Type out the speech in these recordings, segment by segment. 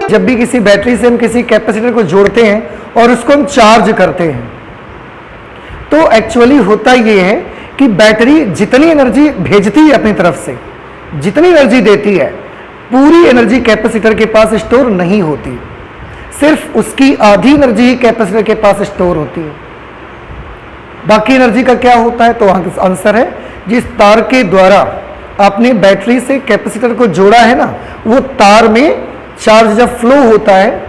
जब भी किसी बैटरी से हम किसी कैपेसिटर को जोड़ते हैं और उसको हम चार्ज करते हैं, तो एक्चुअली होता ये है कि बैटरी जितनी एनर्जी भेजती है अपनी तरफ से, जितनी एनर्जी देती है, पूरी एनर्जी कैपेसिटर के पास स्टोर नहीं होती, सिर्फ उसकी आधी एनर्जी ही कैपेसिटर के पास स्टोर होती है। बाकी एनर्जी का क्या होता है? तो आंसर है, जिस तार के द्वारा आपने बैटरी से कैपेसिटर को जोड़ा है ना, वो तार में चार्ज जब फ्लो होता है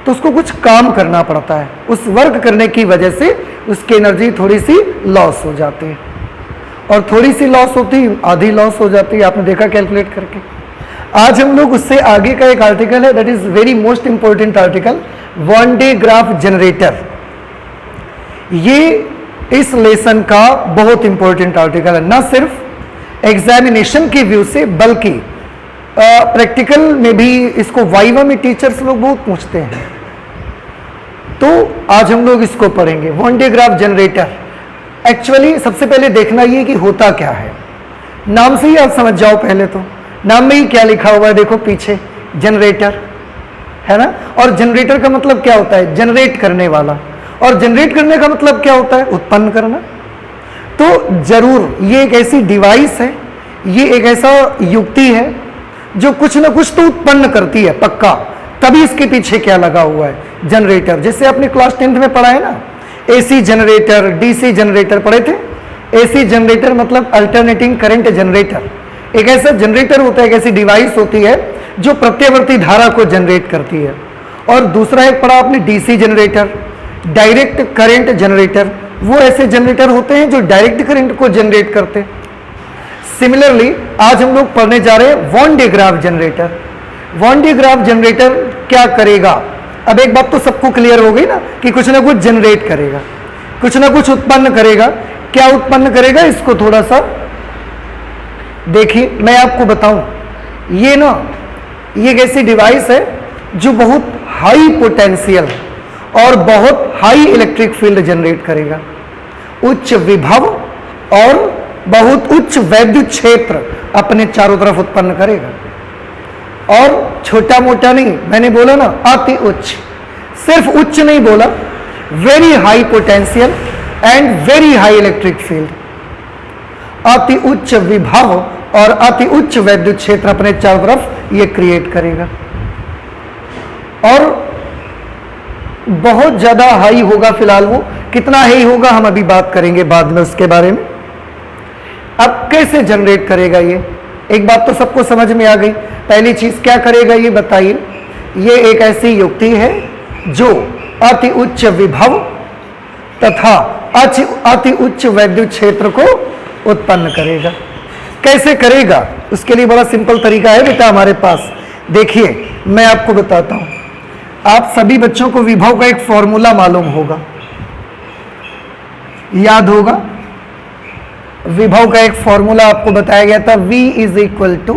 तो उसको कुछ काम करना पड़ता है, उस वर्क करने की वजह से उसकी एनर्जी थोड़ी सी लॉस हो जाती है, और थोड़ी सी लॉस होती है, आधी लॉस हो जाती है, आपने देखा कैलकुलेट करके। आज हम लोग उससे आगे का एक आर्टिकल है, that is very most important article, one day Graaff generator. ये इस लेसन का बहुत इंपॉर्टेंट आर्टिकल है, ना सिर्फ एग्जामिनेशन के व्यू से बल्कि प्रैक्टिकल में भी इसको वाइवा में टीचर्स लोग बहुत पूछते हैं। तो आज हम लोग इसको पढ़ेंगे, one day Graaff generator. Actually सबसे पहले देखना ये कि होता क्या है, नाम से ही आप समझ जाओ। पहले तो नाम में ही क्या लिखा हुआ है, देखो पीछे जनरेटर है ना, और जनरेटर का मतलब क्या होता है? जनरेट करने वाला, और जनरेट करने का मतलब क्या होता है? उत्पन्न करना। तो जरूर ये एक ऐसी डिवाइस है, ये एक ऐसा युक्ति है जो कुछ ना कुछ तो उत्पन्न करती है पक्का, तभी इसके पीछे क्या लगा हुआ है? जनरेटर। जैसे आपने क्लास 10th में पढ़ा है ना, एसी जनरेटर, डीसी जनरेटर पढ़े थे। एसी जनरेटर मतलब अल्टरनेटिंग करंट जनरेटर, एक ऐसा जनरेटर होता है, एक ऐसी डिवाइस होती है जो प्रत्यावर्ती धारा को जनरेट करती है। और दूसरा एक पढ़ा आपने DC generator, direct current generator, वो ऐसे जनरेटर होते हैं जो डायरेक्ट करंट को जनरेट करते हैं। सिमिलरली आज हम लोग पढ़ने जा रहे हैं one day Graaff generator. One day Graaff generator क्या करेगा? अब एक बात तो सबको क्लियर हो गई ना कि कुछ ना कुछ जनरेट करेगा, कुछ ना कुछ उत्पन्न करेगा। क्या उत्पन्न करेगा, इसको थोड़ा सा देखिए, मैं आपको बताऊं। ये ना, ये एक ऐसी डिवाइस है जो बहुत हाई पोटेंशियल और बहुत हाई इलेक्ट्रिक फील्ड जनरेट करेगा, उच्च विभव और बहुत उच्च वैद्युत क्षेत्र अपने चारों तरफ उत्पन्न करेगा। और छोटा मोटा नहीं, मैंने बोला ना अति उच्च, सिर्फ उच्च नहीं बोला, very high potential and very high electric field, अति उच्च विभव और अति उच्च वैद्युत क्षेत्र अपने चारों तरफ ये क्रिएट करेगा। और बहुत ज्यादा हाई होगा, फिलहाल वो कितना हाई होगा हम अभी बात करेंगे बाद में उसके बारे में। अब कैसे जनरेट करेगा ये? एक बात तो सबको समझ में आ गई। पहली चीज क्या करेगा ये बताइए। ये एक ऐसी युक्ति है जो अति उच्च विभव तथा अति उच्च वैद्युत क्षेत्र को उत्पन्न करेगा। कैसे करेगा? उसके लिए बड़ा सिंपल तरीका है बेटा हमारे पास। देखिए मैं आपको बताता हूं। आप सभी बच्चों को विभव का एक फॉर्मूला मालूम होगा, याद होगा। विभव का एक फॉर्मूला आपको बताया गया था, V is equal to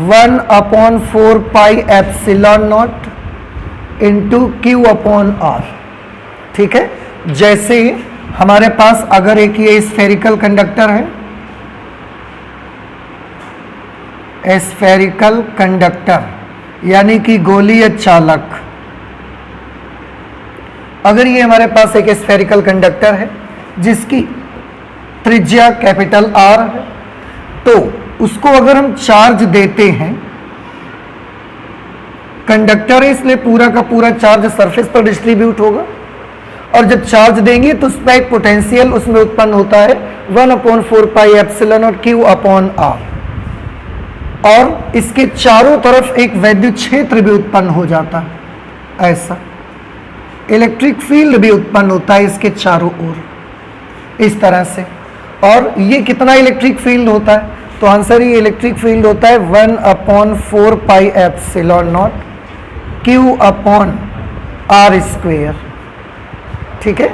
1/4 pi epsilon not into Q upon R। ठीक है, जैसे हमारे पास अगर एक ये स्फेरिकल कंडक्टर है, स्फेरिकल कंडक्टर यानी कि गोलीय चालक, अगर ये हमारे पास एक स्फेरिकल कंडक्टर है जिसकी त्रिज्या कैपिटल R है, तो उसको अगर हम चार्ज देते हैं, कंडक्टर है इसलिए पूरा का पूरा चार्ज सरफेस पर डिस्ट्रीब्यूट होगा, और जब चार्ज देंगे तो उसका एक पोटेंशियल उसमें उत्पन्न होता है 1/4 पाई एप्सिलॉन और Q अपॉन R, और इसके चारों तरफ एक वैद्युत क्षेत्र भी उत्पन्न हो जाता है। ऐसा इलेक्ट्रिक फील्ड भी उत्पन्न होता है इसके चारों ओर, इस तरह से। और ये कितना इलेक्ट्रिक फील्ड होता है? तो आंसर ये इलेक्ट्रिक फील्ड होता है 1/4 pi epsilon not Q upon R square. ठीक है,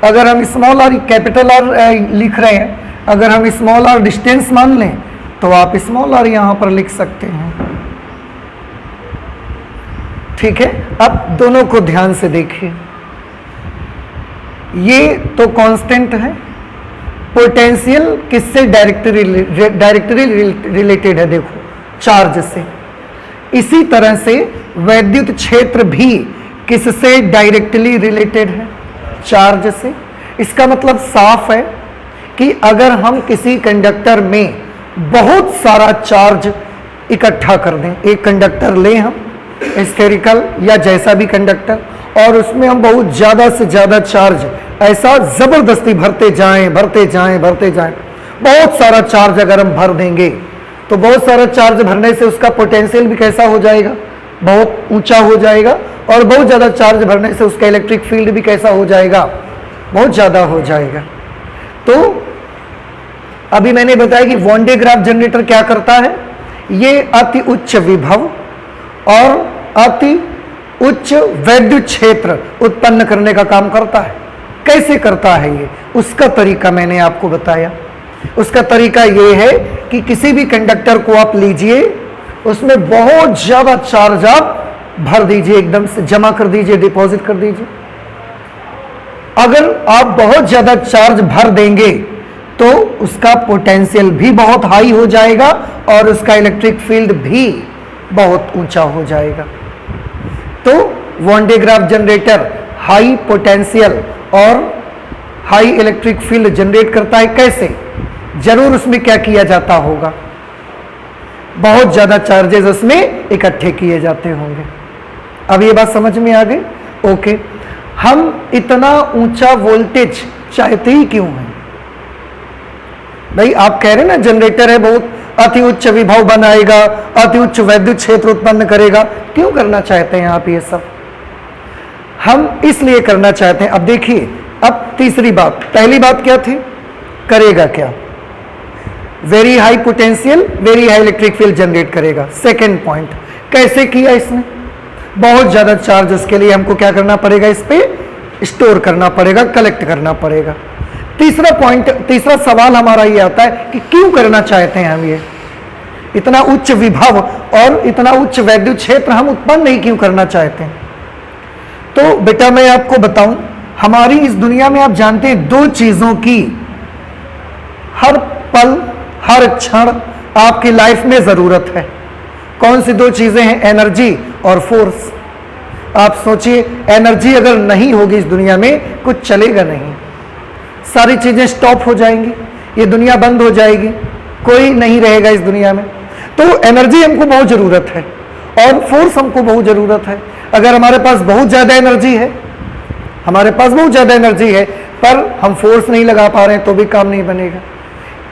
अगर हम स्मॉल r कैपिटल R लिख रहे हैं, अगर हम स्मॉल r डिस्टेंस मान लें तो आप स्मॉल r यहां पर लिख सकते हैं। ठीक है, अब दोनों को ध्यान से देखिए। ये तो कांस्टेंट है, पोटेंशियल किससे डायरेक्टली रिलेटेड है? देखो चार्ज से। इसी तरह से वैद्युत क्षेत्र भी किससे डायरेक्टली रिलेटेड है? चार्ज से। इसका मतलब साफ है कि अगर हम किसी कंडक्टर में बहुत सारा चार्ज इकट्ठा कर दें, एक कंडक्टर लें हम स्फेरिकल या जैसा भी कंडक्टर, और उसमें हम बहुत ज़्यादा से ज़्यादा चार्ज ऐसा ज़बरदस्ती भरते जाएं, बहुत सारा चार्ज अगर हम भर देंगे तो बहुत सारा चार्ज भरने से उसका पोटेंशियल भी कैसा हो जाएगा? बहुत ऊंचा हो जाएगा, और बहुत ज़्यादा चार्ज भरने से उसका इलेक्ट्रिक फील्ड भी कैसा हो जाएगा? बहुत ज़्यादा हो जाएगा। तो अभी मैंने बताया कि वॉन डे ग्राफ जनरेटर क्या करता है, ये अति उच्च विभव और अति उच्च वैद्युत क्षेत्र उत्पन्न करने का काम करता है। कैसे करता है ये? उसका तरीका मैंने आपको बताया। उसका तरीका ये है कि किसी भी कंडक्टर को आप लीजिए, उसमें बहुत ज़्यादा चार्ज आप भर दीजिए, एकदम से जमा कर दीजिए, डिपॉजिट कर दीजिए। अगर आप बहुत ज़्यादा चार्ज भर देंगे तो उसका पोटेंशियल भी बहुत हाई हो जाएगा और उसका इलेक्ट्रिक फील्ड भी बहुत ऊंचा हो जाएगा। तो Van de Graaff generator high potential और हाई इलेक्ट्रिक फील्ड जनरेट करता है। कैसे? जरूर उसमें क्या किया जाता होगा? बहुत ज़्यादा चार्जेस उसमें इकट्ठे किए जाते होंगे। अब ये बात समझ में आ गई? ओके। हम इतना ऊंचा वोल्टेज चाहते ही क्यों हैं? भाई आप कह रहे हैं ना जनरेटर है, बहुत अति उच्च विभव बनाएगा, अति उच्च वैद्युत क्षेत्र उत्पन्न करेगा। क्यों करना चाहते हैं आप ये सब? हम इसलिए करना चाहते हैं। अब देखिए, अब तीसरी बात, पहली बात क्या थी? करेगा क्या? Very high potential, very high electric field generate करेगा। सेकेंड पॉइंट, कैसे किया इसने? बहुत ज्यादा चार्ज, उसके लिए हमको क्या करना पड़ेगा? इस पे स्टोर करना पड़ेगा, कलेक्ट करना पड़ेगा। तीसरा पॉइंट, तीसरा सवाल हमारा ये आता है कि क्यों करना चाहते हैं हम ये? इतना उच्च विभव और इतना उच्च वैद्युत क्षेत्र हम उत्पन्न नहीं क्यों करना चाहते हैं? तो बेटा मैं आपको बताऊं, हमारी इस दुनिया में आप जानते हैं दो चीजों की हर पल हर क्षण आपकी लाइफ में जरूरत है। कौन सी दो चीजें हैं? एनर्जी और फोर्स। आप सोचिए, एनर्जी अगर नहीं होगी इस दुनिया में कुछ चलेगा नहीं, सारी चीजें स्टॉप हो जाएंगी, ये दुनिया बंद हो जाएगी, कोई नहीं रहेगा इस दुनिया में। तो एनर्जी हमको बहुत जरूरत है और फोर्स हमको बहुत जरूरत है। अगर हमारे पास बहुत ज्यादा एनर्जी है, हमारे पास बहुत ज्यादा एनर्जी है, पर हम फोर्स नहीं लगा पा रहे हैं तो भी काम नहीं बनेगा।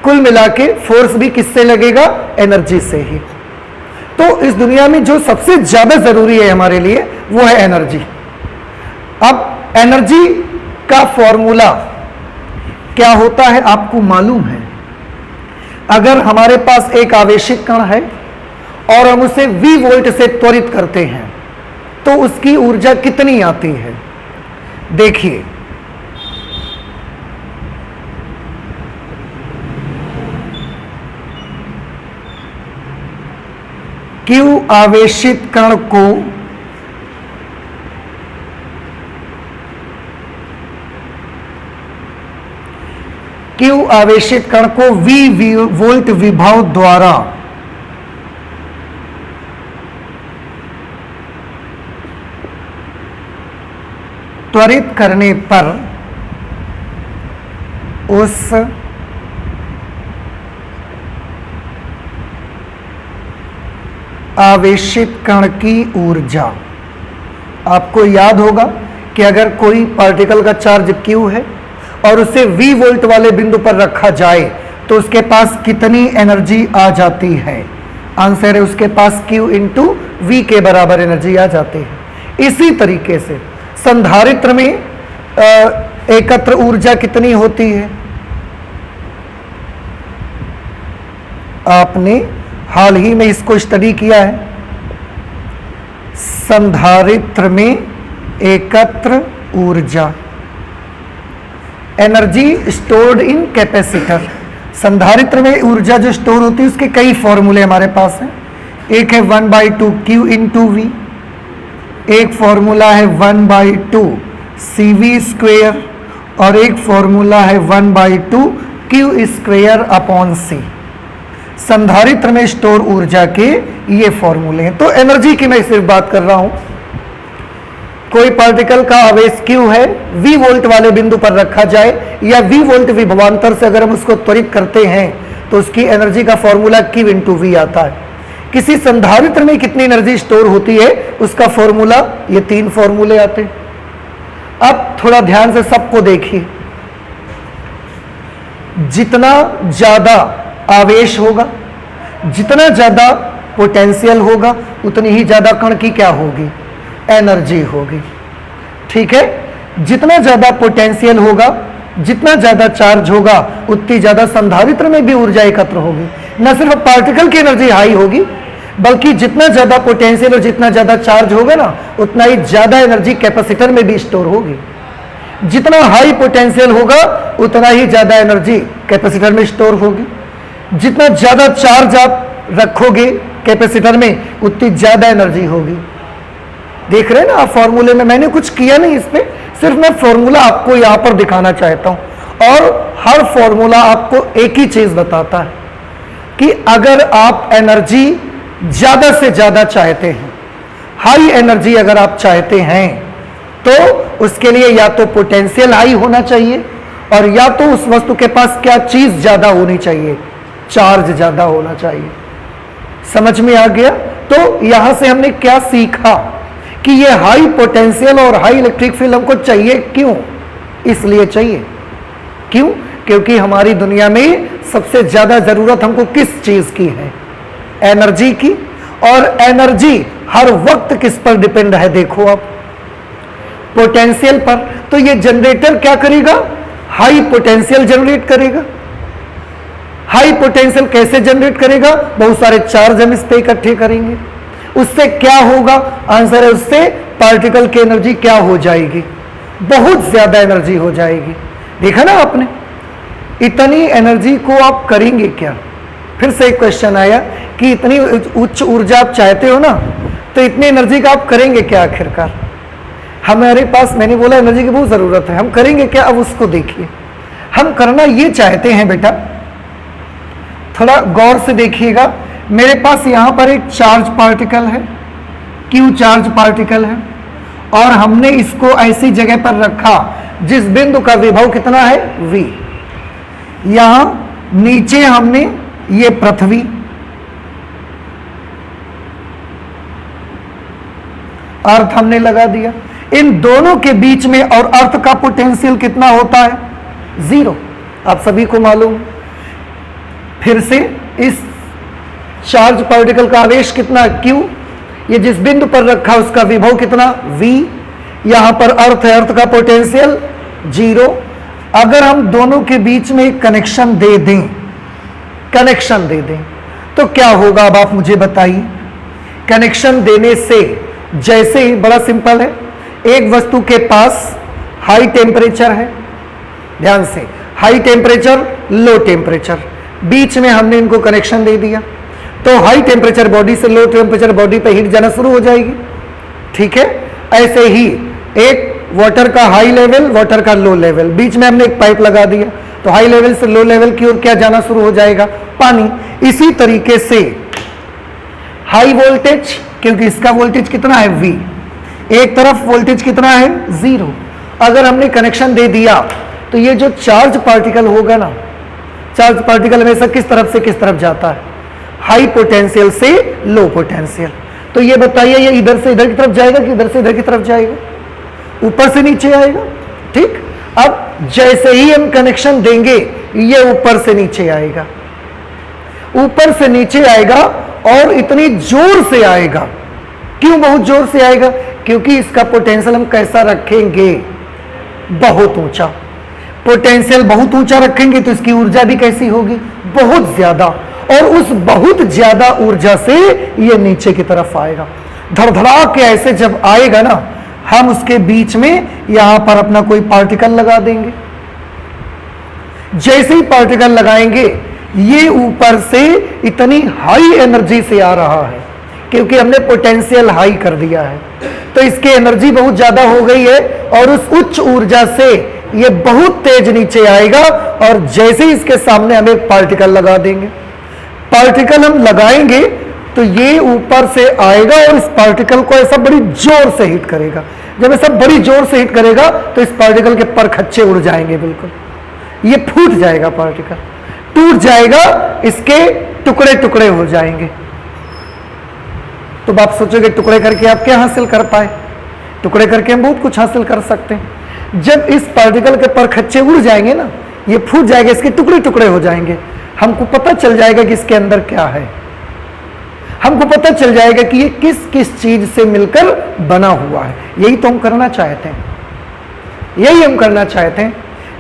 कुल मिला के फोर्स भी किससे लगेगा? एनर्जी से ही। तो इस दुनिया में जो सबसे ज्यादा जरूरी है हमारे लिए वो है एनर्जी। अब एनर्जी का फॉर्मूला क्या होता है आपको मालूम है? अगर हमारे पास एक आवेशित कण है और हम उसे v वोल्ट से त्वरित करते हैं तो उसकी ऊर्जा कितनी आती है? देखिए, Q आवेशित कण को v वोल्ट विभव द्वारा त्वरित करने पर उस आवेशित कण की ऊर्जा, आपको याद होगा कि अगर कोई पार्टिकल का चार्ज Q है और उसे V वोल्ट वाले बिंदु पर रखा जाए तो उसके पास कितनी एनर्जी आ जाती है? आंसर है उसके पास Q इंटू V के बराबर एनर्जी आ जाती है। इसी तरीके से संधारित्र में एकत्र ऊर्जा कितनी होती है? आपने हाल ही में इसको स्टडी किया है। संधारित्र में एकत्र ऊर्जा, एनर्जी स्टोर्ड इन कैपेसिटर। संधारित्र में ऊर्जा जो स्टोर होती है उसके कई फॉर्मूले हमारे पास हैं। एक है 1/2 Q इंटू V, एक फॉर्मूला है 1/2 CV स्क्वेयर और एक फॉर्मूला है 1/2 Q स्क्वेयर अपॉन C। संधारित्र में स्टोर ऊर्जा के ये फॉर्मूले हैं। तो एनर्जी की मैं सिर्फ बात कर रहा हूं। कोई पार्टिकल का आवेश Q है, V वोल्ट वाले बिंदु पर रखा जाए या V वोल्ट विभवांतर से अगर हम उसको त्वरित करते हैं तो उसकी एनर्जी का फॉर्मूला Q इंटू V आता है। किसी संधारित्र में कितनी एनर्जी स्टोर होती है उसका फॉर्मूला, ये 3 फॉर्मूले आते हैं। अब थोड़ा ध्यान से सबको देखिए, जितना ज्यादा आवेश होगा, जितना ज्यादा पोटेंशियल होगा, उतनी ही ज्यादा कण की क्या होगी, एनर्जी होगी। ठीक है, जितना ज्यादा पोटेंशियल होगा, जितना ज्यादा चार्ज होगा, उतनी ज्यादा संधारित्र में भी ऊर्जा एकत्र होगी। न सिर्फ पार्टिकल की एनर्जी हाई होगी, बल्कि जितना ज्यादा पोटेंशियल और जितना ज्यादा चार्ज होगा ना, उतना ही ज्यादा एनर्जी कैपेसिटर में भी स्टोर होगी। जितना हाई पोटेंशियल होगा उतना ही ज्यादा एनर्जी कैपेसिटर में स्टोर होगी। जितना ज्यादा चार्ज आप रखोगे कैपेसिटर में, उतनी ज्यादा एनर्जी होगी। देख रहे हैं ना आप फॉर्मूले में, मैंने कुछ किया नहीं इस पे, सिर्फ मैं फॉर्मूला आपको यहां पर दिखाना चाहता हूं। और हर फॉर्मूला आपको एक ही चीज बताता है कि अगर आप एनर्जी ज्यादा से ज्यादा चाहते हैं, हाई एनर्जी अगर आप चाहते हैं, तो उसके लिए या तो पोटेंशियल हाई होना चाहिए और या तो उस वस्तु के पास क्या चीज ज्यादा होनी चाहिए, चार्ज ज्यादा होना चाहिए। समझ में आ गया? तो यहां से हमने क्या सीखा कि ये हाई पोटेंशियल और हाई इलेक्ट्रिक फील्ड हमको चाहिए। क्यों? इसलिए चाहिए, क्यों? क्योंकि हमारी दुनिया में सबसे ज्यादा जरूरत हमको किस चीज की है, एनर्जी की। और एनर्जी हर वक्त किस पर डिपेंड है, देखो आप, पोटेंशियल पर। तो ये जनरेटर क्या करेगा, हाई पोटेंशियल जनरेट करेगा। हाई पोटेंशियल कैसे जनरेट करेगा, बहुत सारे चार्ज हम इस पे इकट्ठे करेंगे। उससे क्या होगा, आंसर है उससे पार्टिकल की एनर्जी क्या हो जाएगी, बहुत ज्यादा एनर्जी हो जाएगी। देखा ना आपने, इतनी एनर्जी को आप करेंगे क्या। फिर से एक क्वेश्चन आया कि इतनी उच्च ऊर्जा आप चाहते हो ना, तो इतनी एनर्जी का आप करेंगे क्या आखिरकार। हमारे पास, मैंने बोला एनर्जी की बहुत जरूरत है, हम करेंगे क्या, अब उसको देखिए। हम करना ये चाहते हैं बेटा, थोड़ा गौर से देखिएगा। मेरे पास यहां पर एक चार्ज पार्टिकल है, Q चार्ज पार्टिकल है, और हमने इसको ऐसी जगह पर रखा जिस बिंदु का विभव कितना है, V। यहां नीचे हमने ये पृथ्वी, अर्थ हमने लगा दिया। इन दोनों के बीच में और अर्थ का पोटेंशियल कितना होता है, 0, आप सभी को मालूम। फिर से इस चार्ज पार्टिकल का आवेश कितना, Q, ये जिस बिंदु पर रखा उसका विभव कितना, V। यहां पर अर्थ है, अर्थ का पोटेंशियल 0। अगर हम दोनों के बीच में एक कनेक्शन दे दें, कनेक्शन दे दें तो क्या होगा, अब आप मुझे बताइए। कनेक्शन देने से जैसे ही, बड़ा सिंपल है, एक वस्तु के पास हाई टेम्परेचर है, ध्यान से, हाई टेम्परेचर, लो टेम्परेचर, बीच में हमने इनको कनेक्शन दे दिया, तो हाई टेम्परेचर बॉडी से लो टेम्परेचर बॉडी पे हीट जाना शुरू हो जाएगी। ठीक है, ऐसे ही एक वाटर का हाई लेवल, वाटर का लो लेवल, बीच में हमने एक पाइप लगा दिया, तो हाई लेवल से लो लेवल की ओर क्या जाना शुरू हो जाएगा, पानी। इसी तरीके से हाई वोल्टेज, क्योंकि इसका वोल्टेज कितना है, V, एक तरफ वोल्टेज कितना है, 0। अगर हमने कनेक्शन दे दिया तो ये जो चार्ज पार्टिकल होगा ना, चार्ज पार्टिकल हमेशा किस तरफ से किस तरफ जाता है, हाई पोटेंशियल से लो पोटेंशियल। तो ये बताइए, ये इधर से इधर की तरफ जाएगा कि इधर से इधर की तरफ जाएगा, ऊपर से नीचे आएगा। ठीक, अब जैसे ही हम कनेक्शन देंगे ये ऊपर से नीचे आएगा, ऊपर से नीचे आएगा, और इतनी जोर से आएगा। क्यों बहुत जोर से आएगा, क्योंकि इसका पोटेंशियल हम कैसा रखेंगे, बहुत ऊंचा। पोटेंशियल बहुत ऊंचा रखेंगे तो इसकी ऊर्जा भी कैसी होगी, बहुत ज्यादा, और उस बहुत ज्यादा ऊर्जा से ये नीचे की तरफ आएगा। धड़धड़ा के ऐसे जब आएगा ना, हम उसके बीच में यहां पर अपना कोई पार्टिकल लगा देंगे। जैसे ही पार्टिकल लगाएंगे, ये ऊपर से इतनी हाई एनर्जी से आ रहा है, क्योंकि हमने पोटेंशियल हाई कर दिया है, तो इसकी एनर्जी बहुत ज्यादा हो गई है, और उस उच्च ऊर्जा से ये बहुत तेज नीचे आएगा, और जैसे ही इसके सामने हम एक पार्टिकल लगा देंगे, पार्टिकल हम लगाएंगे तो ये ऊपर से आएगा और इस पार्टिकल को ऐसा बड़ी जोर से हिट करेगा। जब ऐसा बड़ी जोर से हिट करेगा तो इस पार्टिकल के परखच्चे उड़ जाएंगे, बिल्कुल ये फूट जाएगा, पार्टिकल टूट जाएगा, इसके टुकड़े टुकड़े हो जाएंगे। तो आप सोचोगे टुकड़े करके आप क्या हासिल कर पाए? टुकड़े करके हम बहुत कुछ हासिल कर सकते हैं। जब इस पार्टिकल के परखच्चे उड़ जाएंगे ना, ये फूट जाएगा, इसके टुकड़े टुकड़े हो जाएंगे, हमको पता चल जाएगा कि इसके अंदर क्या है। हमको पता चल जाएगा कि ये किस किस चीज से मिलकर बना हुआ है। यही तो हम करना चाहते हैं, यही हम करना चाहते हैं।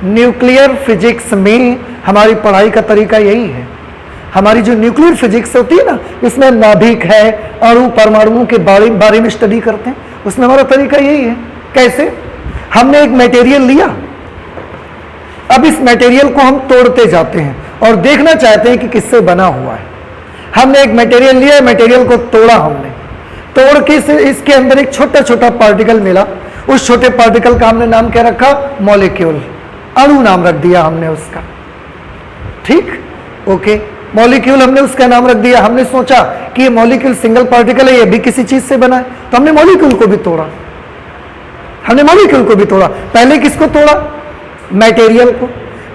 न्यूक्लियर फिजिक्स में हमारी पढ़ाई का तरीका यही है। हमारी जो न्यूक्लियर फिजिक्स होती है ना, इसमें नाभिक है, अणु परमाणुओं के बारे में स्टडी करते हैं, उसमें हमारा तरीका यही है। कैसे? हमने एक मटेरियल लिया, अब इस मटेरियल को हम तोड़ते जाते हैं और देखना चाहते हैं कि किससे बना हुआ है। हमने एक मटेरियल लिया, मटेरियल को तोड़ा, हमने तोड़ के इसके अंदर एक छोटा छोटा पार्टिकल मिला। उस छोटे पार्टिकल का हमने नाम क्या रखा? मॉलिक्यूल, अणु नाम रख दिया हमने उसका। ठीक, ओके, मॉलिक्यूल हमने उसका नाम रख दिया। हमने सोचा कि ये मॉलिक्यूल सिंगल पार्टिकल है, ये भी किसी चीज से बना है, तो हमने मॉलिक्यूल को भी तोड़ा। हमने मॉलिक्यूल को भी तोड़ा। पहले किसको तोड़ा? मटेरियल को।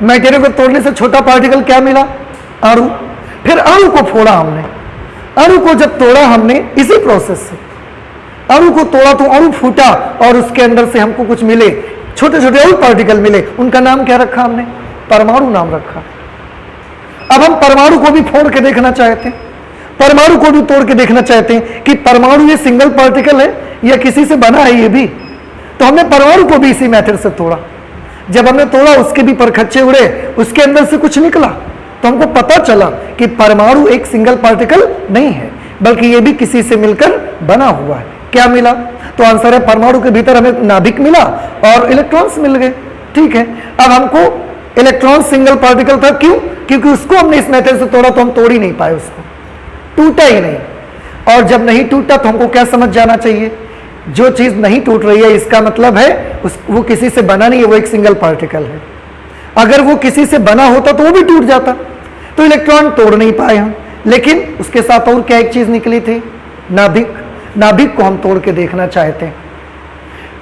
मटेरियल को तोड़ने से छोटा पार्टिकल क्या मिला? अणु। फिर अणु को फोड़ा हमने। अणु को जब तोड़ा हमने इसी प्रोसेस से, अणु को तोड़ा तो अणु फूटा और उसके अंदर से हमको कुछ मिले, छोटे छोटे और पार्टिकल मिले। उनका नाम क्या रखा हमने? परमाणु नाम रखा। अब हम परमाणु को भी फोड़ के देखना चाहते हैं, परमाणु को भी तोड़ के देखना चाहते हैं कि परमाणु ये सिंगल पार्टिकल है या किसी से बना है ये भी। तो हमने परमाणु को भी इसी मेथड से तोड़ा। जब हमने तोड़ा, उसके भी परखच्चे उड़े, उसके अंदर से कुछ निकला, तो हमको पता चला कि परमाणु एक सिंगल पार्टिकल नहीं है, बल्कि ये भी किसी से मिलकर बना हुआ है। क्या मिला? तो आंसर है परमाणु के भीतर हमें नाभिक मिला और इलेक्ट्रॉन्स मिल गए। ठीक है, अब हमको इलेक्ट्रॉन सिंगल पार्टिकल था, क्यों? क्योंकि उसको हमने इस मेथड से तोड़ा तो हम तोड़ ही नहीं पाए, उसको टूटा ही नहीं। और जब नहीं टूटा तो हमको क्या समझ जाना चाहिए? जो चीज नहीं टूट रही है इसका मतलब है वो किसी से बना नहीं है, वो एक सिंगल पार्टिकल है। अगर वो किसी से बना होता तो वो भी टूट जाता। तो इलेक्ट्रॉन तोड़ नहीं पाए हम, लेकिन उसके साथ और क्या एक चीज निकली थी? नाभिक। नाभिक को हम तोड़ के देखना चाहते हैं।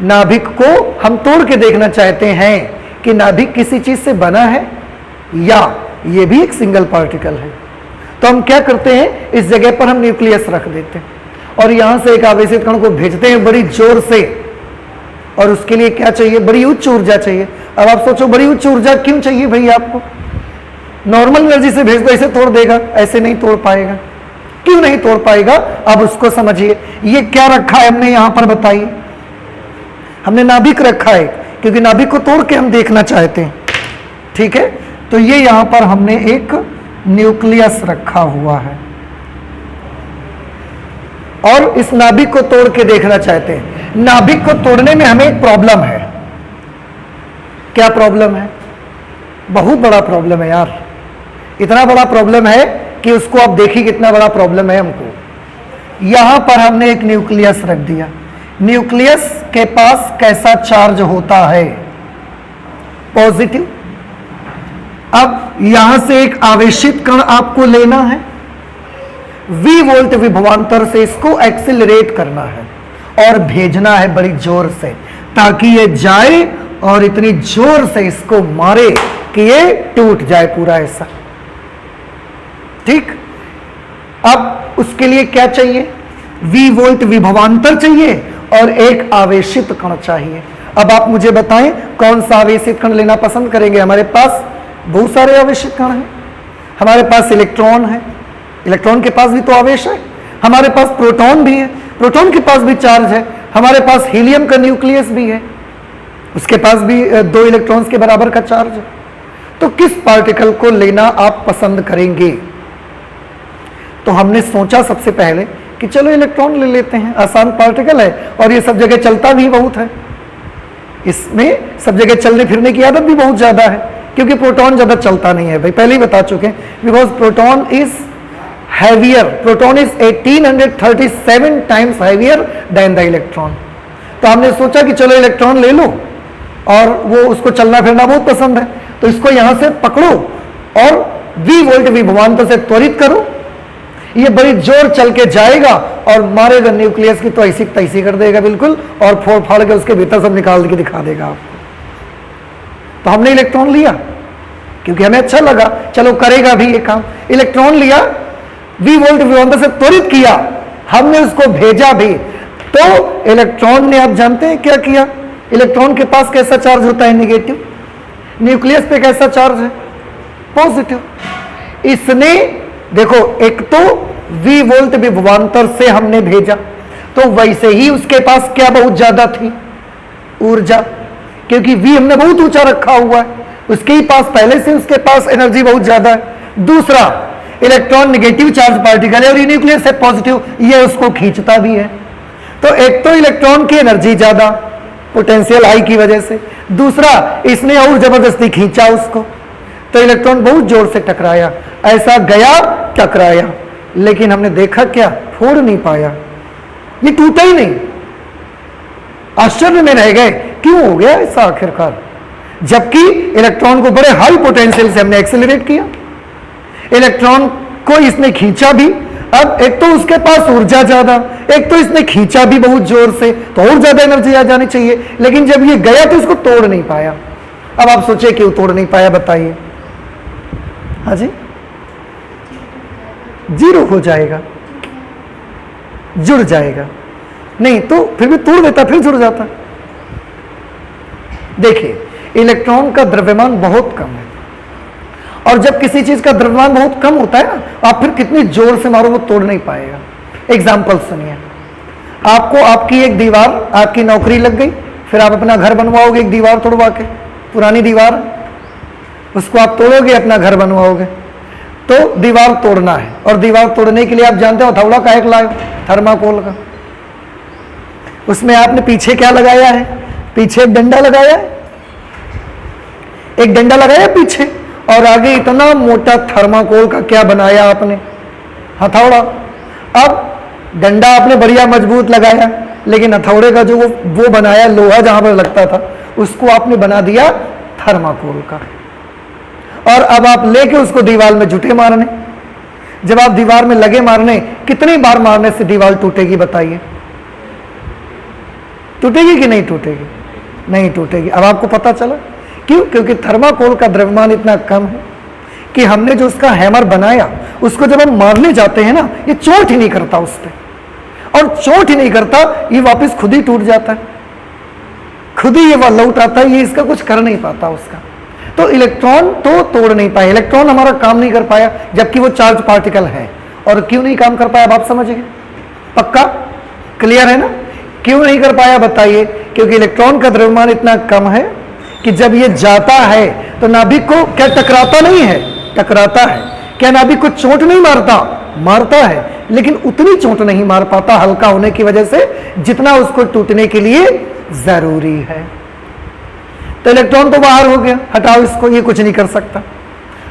नाभिक को हम तोड़ के देखना चाहते हैं कि नाभिक किसी चीज से बना है या ये भी एक सिंगल पार्टिकल है। तो हम क्या करते हैं, इस जगह पर हम न्यूक्लियस रख देते हैं और यहां से एक आवेशित कण को भेजते हैं बड़ी जोर से। और उसके लिए क्या चाहिए? बड़ी उच्च ऊर्जा चाहिए। अब आप सोचो बड़ी उच्च ऊर्जा क्यों चाहिए भाई आपको? नॉर्मल एनर्जी से भेज दो, ऐसे तोड़ देगा? ऐसे नहीं तोड़ पाएगा। क्यों नहीं तोड़ पाएगा? अब उसको समझिए। ये क्या रखा है हमने यहां पर, बताइए? हमने नाभिक रखा है, क्योंकि नाभिक को तोड़ के हम देखना चाहते हैं। ठीक है, तो ये यहां पर हमने एक न्यूक्लियस रखा हुआ है और इस नाभिक को तोड़ के देखना चाहते हैं। नाभिक को तोड़ने में हमें एक प्रॉब्लम है। क्या प्रॉब्लम है? बहुत बड़ा प्रॉब्लम है यार। इतना बड़ा प्रॉब्लम है कि उसको आप देखिए कितना बड़ा प्रॉब्लम है हमको। यहां पर हमने एक न्यूक्लियस रख दिया। न्यूक्लियस के पास कैसा चार्ज होता है? पॉजिटिव। अब यहां से एक आवेशित कण आपको लेना है, V वोल्ट विभवांतर से इसको एक्सिलरेट करना है और भेजना है बड़ी जोर से, ताकि ये जाए और इतनी जोर से इसको मारे कि ये टूट जाए पूरा ऐसा। ठीक, अब उसके लिए क्या चाहिए? V वोल्ट विभवांतर चाहिए और एक आवेशित कण चाहिए। अब आप मुझे बताएं कौन सा आवेशित कण लेना पसंद करेंगे? हमारे पास बहुत सारे आवेशित कण हैं। हमारे पास इलेक्ट्रॉन है, इलेक्ट्रॉन के पास भी तो आवेश है। हमारे पास प्रोटॉन भी है, प्रोटॉन के पास भी चार्ज है। हमारे पास हीलियम का न्यूक्लियस भी है, उसके पास भी 2 इलेक्ट्रॉन्स के बराबर का चार्ज है। तो किस पार्टिकल को लेना आप पसंद करेंगे? तो हमने सोचा सबसे पहले कि चलो इलेक्ट्रॉन ले लेते हैं, आसान पार्टिकल है और ये सब जगह चलता भी बहुत है। इसमें सब जगह चलने फिरने की आदत भी बहुत ज्यादा है, क्योंकि प्रोटॉन ज्यादा चलता नहीं है भाई, पहले ही बता चुके हैं। Because proton is heavier, proton is 1837 times heavier than the electron. तो हमने सोचा कि चलो इलेक्ट्रॉन ले लो, और वो उसको चलना फिरना बहुत पसंद है, तो इसको यहां से पकड़ो और V वोल्ट विभवांतर से त्वरित करो ये बड़ी जोर चल के जाएगा और मारेगा न्यूक्लियस की, तो ऐसी तैसी कर देगा बिल्कुल, और फोड़ फाड़ के उसके भीतर सब निकाल के दिखा देगा आपको। तो हमने इलेक्ट्रॉन लिया क्योंकि हमें अच्छा लगा, चलो करेगा भी ये काम। इलेक्ट्रॉन लिया, वी वोल्ट विभवांतर से त्वरित किया, हमने उसको भेजा भी। तो इलेक्ट्रॉन ने, आप जानते हैं क्या किया? इलेक्ट्रॉन के पास कैसा चार्ज होता है? नेगेटिव। न्यूक्लियस पे कैसा चार्ज है? पॉजिटिव। इसने देखो, एक तो वी वोल्ट विभवांतर से हमने भेजा, तो वैसे ही उसके पास क्या बहुत ज्यादा थी? ऊर्जा, क्योंकि वी हमने बहुत ऊंचा रखा हुआ है, उसके ही पास पहले से उसके पास एनर्जी बहुत ज्यादा है। दूसरा, इलेक्ट्रॉन नेगेटिव चार्ज पार्टिकल है और ये न्यूक्लियस है पॉजिटिव, ये उसको खींचता भी है। तो एक तो इलेक्ट्रॉन की एनर्जी ज्यादा, पोटेंशियल हाई की वजह से, दूसरा इसने और जबरदस्ती खींचा उसको, तो इलेक्ट्रॉन बहुत जोर से टकराया। ऐसा गया, टकराया, लेकिन हमने देखा क्या? फोड़ नहीं पाया, ये टूटा ही नहीं। आश्चर्य में रह गए, क्यों हो गया ऐसा आखिरकार? जबकि इलेक्ट्रॉन को बड़े हाई पोटेंशियल से हमने एक्सेलरेट किया, इलेक्ट्रॉन को इसने खींचा भी। अब एक तो उसके पास ऊर्जा ज्यादा, एक तो इसने खींचा भी बहुत जोर से, तो और ज्यादा एनर्जी आ जानी चाहिए, लेकिन जब ये गया तो इसको तोड़ नहीं पाया। अब आप सोचिए क्यों तोड़ नहीं पाया, बताइए। हाँ जी, जीरो हो जाएगा, जुड़ जाएगा। नहीं तो फिर भी तोड़ देता, फिर जुड़ जाता। देखिए, इलेक्ट्रॉन का द्रव्यमान बहुत कम है, और जब किसी चीज का द्रव्यमान बहुत कम होता है ना, आप फिर कितनी जोर से मारो वो तोड़ नहीं पाएगा। एग्जाम्पल सुनिए, आपको आपकी एक दीवार, आपकी नौकरी लग गई, फिर आप अपना घर बनवाओगे एक दीवार तोड़वा के, पुरानी दीवार, उसको आप तोड़ोगे, अपना घर बनवाओगे। तो दीवार तोड़ना है, और दीवार तोड़ने के लिए आप जानते हो हथौड़ा का एक लाए, थर्माकोल का। उसमें आपने पीछे क्या लगाया है? पीछे एक डंडा लगाया है, एक डंडा लगाया पीछे, और आगे इतना मोटा थर्माकोल का क्या बनाया आपने? हथौड़ा। अब डंडा आपने बढ़िया मजबूत लगाया, लेकिन हथौड़े का जो वो बनाया लोहा जहां पर लगता था, उसको आपने बना दिया थर्माकोल का। और अब आप लेके उसको दीवार में जुटे मारने। जब आप दीवार में लगे मारने, कितनी बार मारने से दीवार टूटेगी बताइए? टूटेगी कि नहीं टूटेगी? नहीं टूटेगी। अब आपको पता चला क्यों? क्योंकि थर्माकोल का द्रव्यमान इतना कम है कि हमने जो उसका हैमर बनाया, उसको जब हम मारने जाते हैं ना, ये चोट ही नहीं करता उस पर, और चोट ही नहीं करता, ये वापस खुद ही टूट जाता है, खुद ही ये लौट आता है, ये इसका कुछ कर नहीं पाता उसका। तो इलेक्ट्रॉन तो तोड़ नहीं पाया, इलेक्ट्रॉन हमारा काम नहीं कर पाया, जबकि वो चार्ज पार्टिकल है। और क्यों नहीं काम कर पाया, आप समझ गए? पक्का क्लियर है ना? क्यों नहीं कर पाया बताइए? क्योंकि इलेक्ट्रॉन का द्रव्यमान इतना कम है कि जब ये जाता है तो नाभिक को क्या टकराता नहीं है? टकराता है। क्या नाभिक को चोट नहीं मारता? मारता है, लेकिन उतनी चोट नहीं मार पाता हल्का होने की वजह से, जितना उसको टूटने के लिए जरूरी है। तो इलेक्ट्रॉन तो बाहर हो गया, हटाओ इसको, ये कुछ नहीं कर सकता।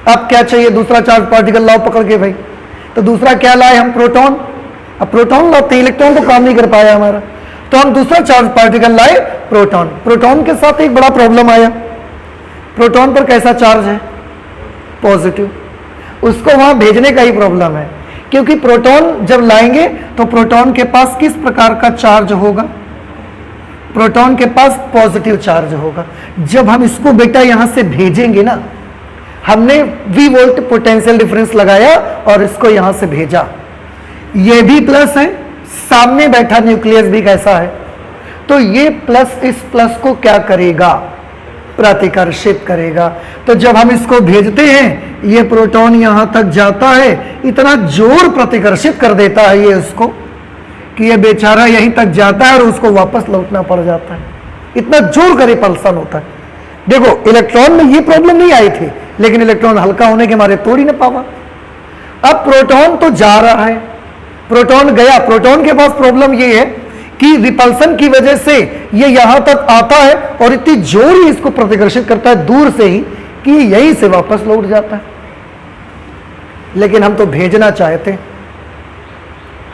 अब क्या चाहिए? दूसरा चार्ज पार्टिकल लाओ पकड़ के भाई। तो दूसरा क्या लाए हम? प्रोटॉन। अब प्रोटॉन लाते, इलेक्ट्रॉन तो काम नहीं कर पाया हमारा, तो हम दूसरा चार्ज पार्टिकल लाए, प्रोटॉन। प्रोटॉन के साथ एक बड़ा प्रॉब्लम आया, प्रोटॉन पर कैसा चार्ज है? पॉजिटिव। उसको वहां भेजने का ही प्रॉब्लम है, क्योंकि प्रोटॉन जब लाएंगे तो प्रोटॉन के पास किस प्रकार का चार्ज होगा? प्रोटॉन के पास पॉजिटिव चार्ज होगा। जब हम इसको बेटा यहां से भेजेंगे ना, हमने V वोल्ट पोटेंशियल डिफरेंस लगाया और इसको यहां से भेजा, ये भी प्लस है, सामने बैठा न्यूक्लियस भी कैसा है, तो ये प्लस इस प्लस को क्या करेगा? प्रतिकर्षित करेगा। तो जब हम इसको भेजते हैं, ये प्रोटॉन यहां तक जाता है, इतना जोर प्रतिकर्षित कर देता है ये उसको कि ये बेचारा यहीं तक जाता है और उसको वापस लौटना पड़ जाता है। इतना जोर का रिपल्सन होता है। देखो, इलेक्ट्रॉन में ये प्रॉब्लम नहीं आई थी, लेकिन इलेक्ट्रॉन हल्का होने के मारे तोड़ ही ना पावा। अब प्रोटॉन तो जा रहा है, प्रोटॉन गया, प्रोटॉन के पास प्रॉब्लम ये है कि रिपल्सन की वजह से ये यहां तक आता है और इतनी जोर ही इसको प्रतिकर्षित करता है दूर से ही कि यहीं से वापस लौट जाता है। लेकिन हम तो भेजना चाहते हैं,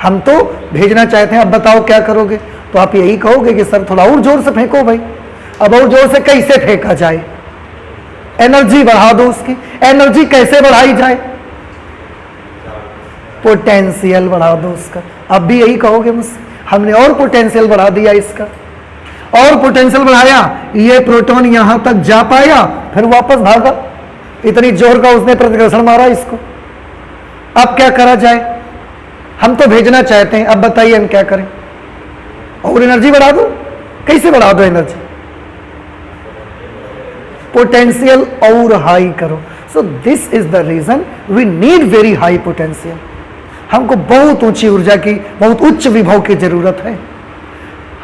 हम तो भेजना चाहते हैं। अब बताओ क्या करोगे? तो आप यही कहोगे कि सर थोड़ा और जोर से फेंको भाई। अब और जोर से कैसे फेंका जाए? एनर्जी बढ़ा दो उसकी। एनर्जी कैसे बढ़ाई जाए? पोटेंशियल बढ़ा दो उसका। अब भी यही कहोगे मुझसे, हमने और पोटेंशियल बढ़ा दिया इसका, और पोटेंशियल बढ़ाया, ये प्रोटॉन यहां तक जा पाया, फिर वापस भागा, इतनी जोर का उसने प्रतिकर्षण मारा इसको। अब क्या करा जाए? हम तो भेजना चाहते हैं, अब बताइए हम क्या करें? और एनर्जी बढ़ा दो? कैसे बढ़ा दो एनर्जी? पोटेंशियल और हाई करो। So this is the reason we need very high potential. हमको बहुत ऊंची ऊर्जा की, बहुत उच्च विभव की जरूरत है।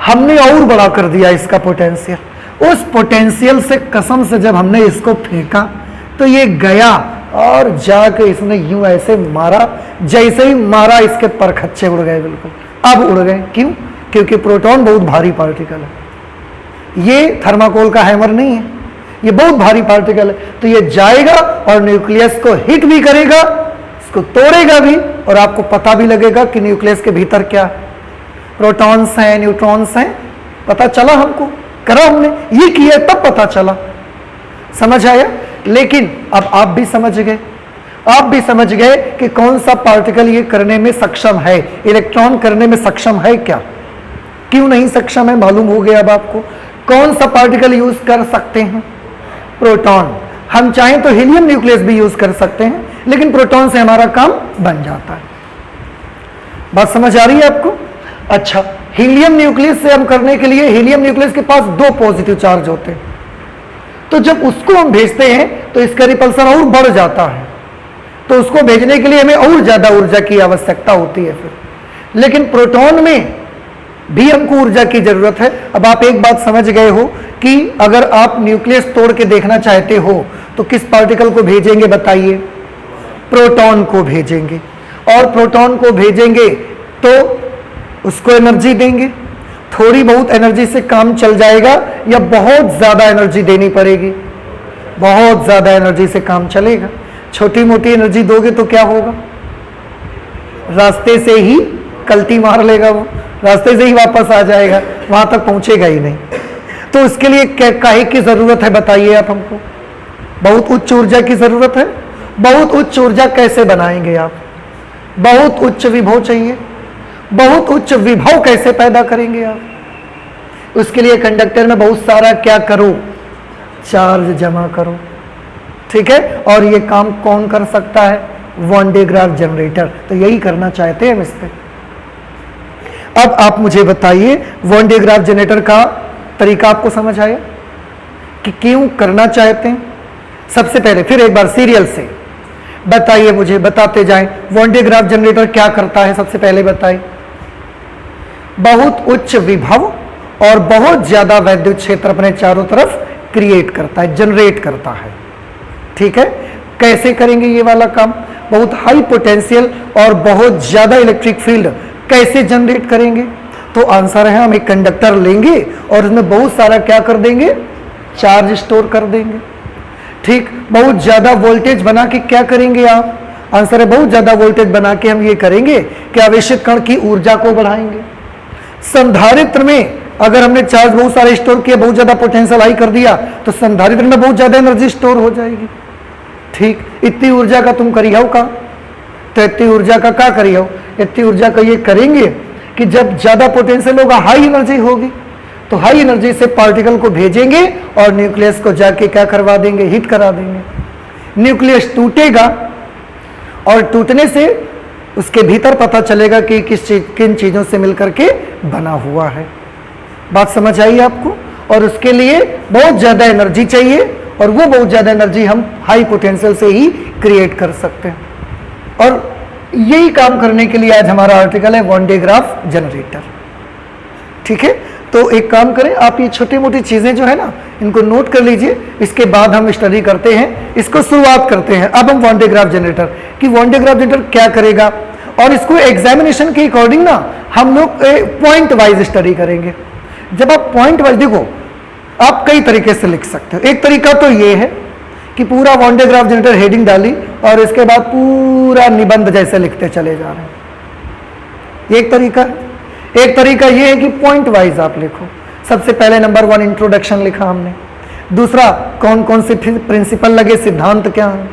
हमने और बड़ा कर दिया इसका पोटेंशियल। उस पोटेंशियल से कसम से जब हमने इसको फेंका तो ये गया और जाके इसने यूं ऐसे मारा, जैसे ही मारा इसके परखच्चे उड़ गए, बिल्कुल अब उड़ गए। क्यों? क्योंकि प्रोटॉन बहुत भारी पार्टिकल है, ये थर्माकोल का हैमर नहीं है, ये बहुत भारी पार्टिकल है। तो ये जाएगा और न्यूक्लियस को हिट भी करेगा, इसको तोड़ेगा भी, और आपको पता भी लगेगा कि न्यूक्लियस के भीतर क्या है, प्रोटॉन्स हैं, न्यूट्रॉन्स हैं। पता चला हमको, करा हमने, ये किया तब पता चला। समझ आया? लेकिन अब आप भी समझ गए, आप भी समझ गए कि कौन सा पार्टिकल ये करने में सक्षम है, इलेक्ट्रॉन करने में सक्षम है क्या, क्यों नहीं सक्षम है, मालूम हो गया अब आपको। कौन सा पार्टिकल यूज कर सकते हैं? प्रोटॉन। हम चाहें तो हीलियम न्यूक्लियस भी यूज कर सकते हैं, लेकिन प्रोटॉन से हमारा काम बन जाता है। बात समझ आ रही है आपको? अच्छा, हीलियम न्यूक्लियस से हम करने के लिए, हीलियम न्यूक्लियस के पास 2 पॉजिटिव चार्ज होते हैं, तो जब उसको हम भेजते हैं तो इसका रिपल्सन और बढ़ जाता है, तो उसको भेजने के लिए हमें और ज्यादा ऊर्जा की आवश्यकता होती है फिर। लेकिन प्रोटॉन में भी हमको ऊर्जा की जरूरत है। अब आप एक बात समझ गए हो कि अगर आप न्यूक्लियस तोड़ के देखना चाहते हो तो किस पार्टिकल को भेजेंगे बताइए? प्रोटॉन को भेजेंगे, और प्रोटॉन को भेजेंगे तो उसको एनर्जी देंगे। थोड़ी बहुत एनर्जी से काम चल जाएगा या बहुत ज्यादा एनर्जी देनी पड़ेगी? बहुत ज्यादा एनर्जी से काम चलेगा। छोटी मोटी एनर्जी दोगे तो क्या होगा? रास्ते से ही कल्टी मार लेगा, वो रास्ते से ही वापस आ जाएगा, वहां तक पहुंचेगा ही नहीं। तो उसके लिए काहे की जरूरत है बताइए आप हमको? बहुत उच्च ऊर्जा की जरूरत है। बहुत उच्च ऊर्जा कैसे बनाएंगे आप? बहुत उच्च विभव चाहिए। बहुत उच्च विभव कैसे पैदा करेंगे आप? उसके लिए कंडक्टर में बहुत सारा क्या करो? चार्ज जमा करो, ठीक है। और ये काम कौन कर सकता है? Van de Graaff generator. तो यही करना चाहते हैं हम इस पे। अब आप मुझे बताइए, वॉन डे ग्राफ जनरेटर का तरीका आपको समझ आया कि क्यों करना चाहते हैं? सबसे पहले फिर एक बार सीरियल से बताइए मुझे, बताते जाएं। वॉन डे ग्राफ जनरेटर क्या करता है? सबसे पहले बताइए। बहुत उच्च विभव और बहुत ज्यादा वैद्युत क्षेत्र अपने चारों तरफ क्रिएट करता है, जनरेट करता है, ठीक है। कैसे करेंगे ये वाला काम? बहुत हाई पोटेंशियल और बहुत ज्यादा इलेक्ट्रिक फील्ड कैसे जनरेट करेंगे? तो आंसर है, हम एक कंडक्टर लेंगे और उसमें बहुत सारा क्या कर देंगे? चार्ज स्टोर कर देंगे, ठीक। बहुत ज्यादा वोल्टेज बना के क्या करेंगे आप? आंसर है, बहुत ज्यादा वोल्टेज बना के हम ये करेंगे कि आवेशित कण की ऊर्जा को बढ़ाएंगे। संधारित्र में अगर हमने चार्ज बहुत सारे स्टोर किया, बहुत ज्यादा पोटेंशियल हाई कर दिया, तो संधारित्र में बहुत ज्यादा एनर्जी स्टोर हो जाएगी, ठीक। इतनी ऊर्जा का तुम करिए का, तो इतनी ऊर्जा का क्या करिए? इतनी ऊर्जा का ये करेंगे कि जब ज्यादा पोटेंशियल होगा, हाई एनर्जी होगी, तो हाई एनर्जी से पार्टिकल को भेजेंगे और न्यूक्लियस को जाके क्या करवा देंगे? हिट करा देंगे। न्यूक्लियस टूटेगा और टूटने से उसके भीतर पता चलेगा कि किन चीजों से मिलकर के बना हुआ है। बात समझ आई आपको? और उसके लिए बहुत ज्यादा एनर्जी चाहिए, और वो बहुत ज्यादा एनर्जी हम हाई पोटेंशियल से ही क्रिएट कर सकते हैं। और यही काम करने के लिए आज हमारा आर्टिकल है वॉन डे ग्राफ जनरेटर, ठीक है। तो एक काम करें, आप ये छोटी मोटी चीजें जो है ना, इनको नोट कर लीजिए, इसके बाद हम स्टडी करते हैं, इसको शुरुआत करते हैं। अब हम वॉन डे ग्राफ जनरेटर कि वॉन डे ग्राफ जनरेटर क्या करेगा, और इसको एग्जामिनेशन के अकॉर्डिंग ना हम लोग पॉइंट वाइज स्टडी करेंगे। जब आप पॉइंट वाइज देखो, आप कई तरीके से लिख सकते हो। एक तरीका तो ये है कि पूरा Van de Graaff generator heading डाली और इसके बाद पूरा निबंध जैसे लिखते चले जा रहे हैं, एक तरीका है। एक तरीका ये है कि पॉइंट वाइज आप लिखो। सबसे पहले नंबर 1 इंट्रोडक्शन लिखा हमने, दूसरा कौन कौन से प्रिंसिपल लगे, सिद्धांत क्या है,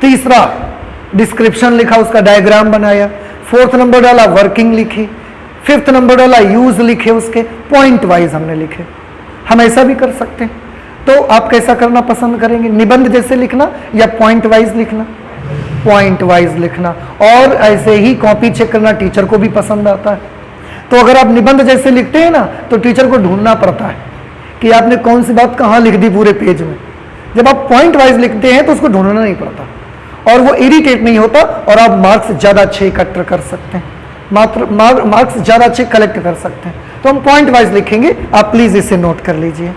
तीसरा डिस्क्रिप्शन लिखा, उसका डायग्राम बनाया, फोर्थ नंबर डाला वर्किंग लिखी, फिफ्थ नंबर डाला यूज लिखे, उसके पॉइंट वाइज हमने लिखे। हम ऐसा भी कर सकते हैं। तो आप कैसा करना पसंद करेंगे, निबंध जैसे लिखना या पॉइंट वाइज लिखना? पॉइंट वाइज लिखना। और ऐसे ही कॉपी चेक करना टीचर को भी पसंद आता है। तो अगर आप निबंध जैसे लिखते हैं ना, तो टीचर को ढूंढना पड़ता है कि आपने कौन सी बात कहाँ लिख दी पूरे पेज में। जब आप पॉइंट वाइज लिखते हैं तो उसको ढूंढना नहीं पड़ता और वो इरिटेट नहीं होता, और आप मार्क्स ज़्यादा अच्छे इकट्ठा कर सकते हैं, मार्क्स ज़्यादा अच्छे कलेक्ट कर सकते हैं। तो हम पॉइंट वाइज लिखेंगे, आप प्लीज़ इसे नोट कर लीजिए।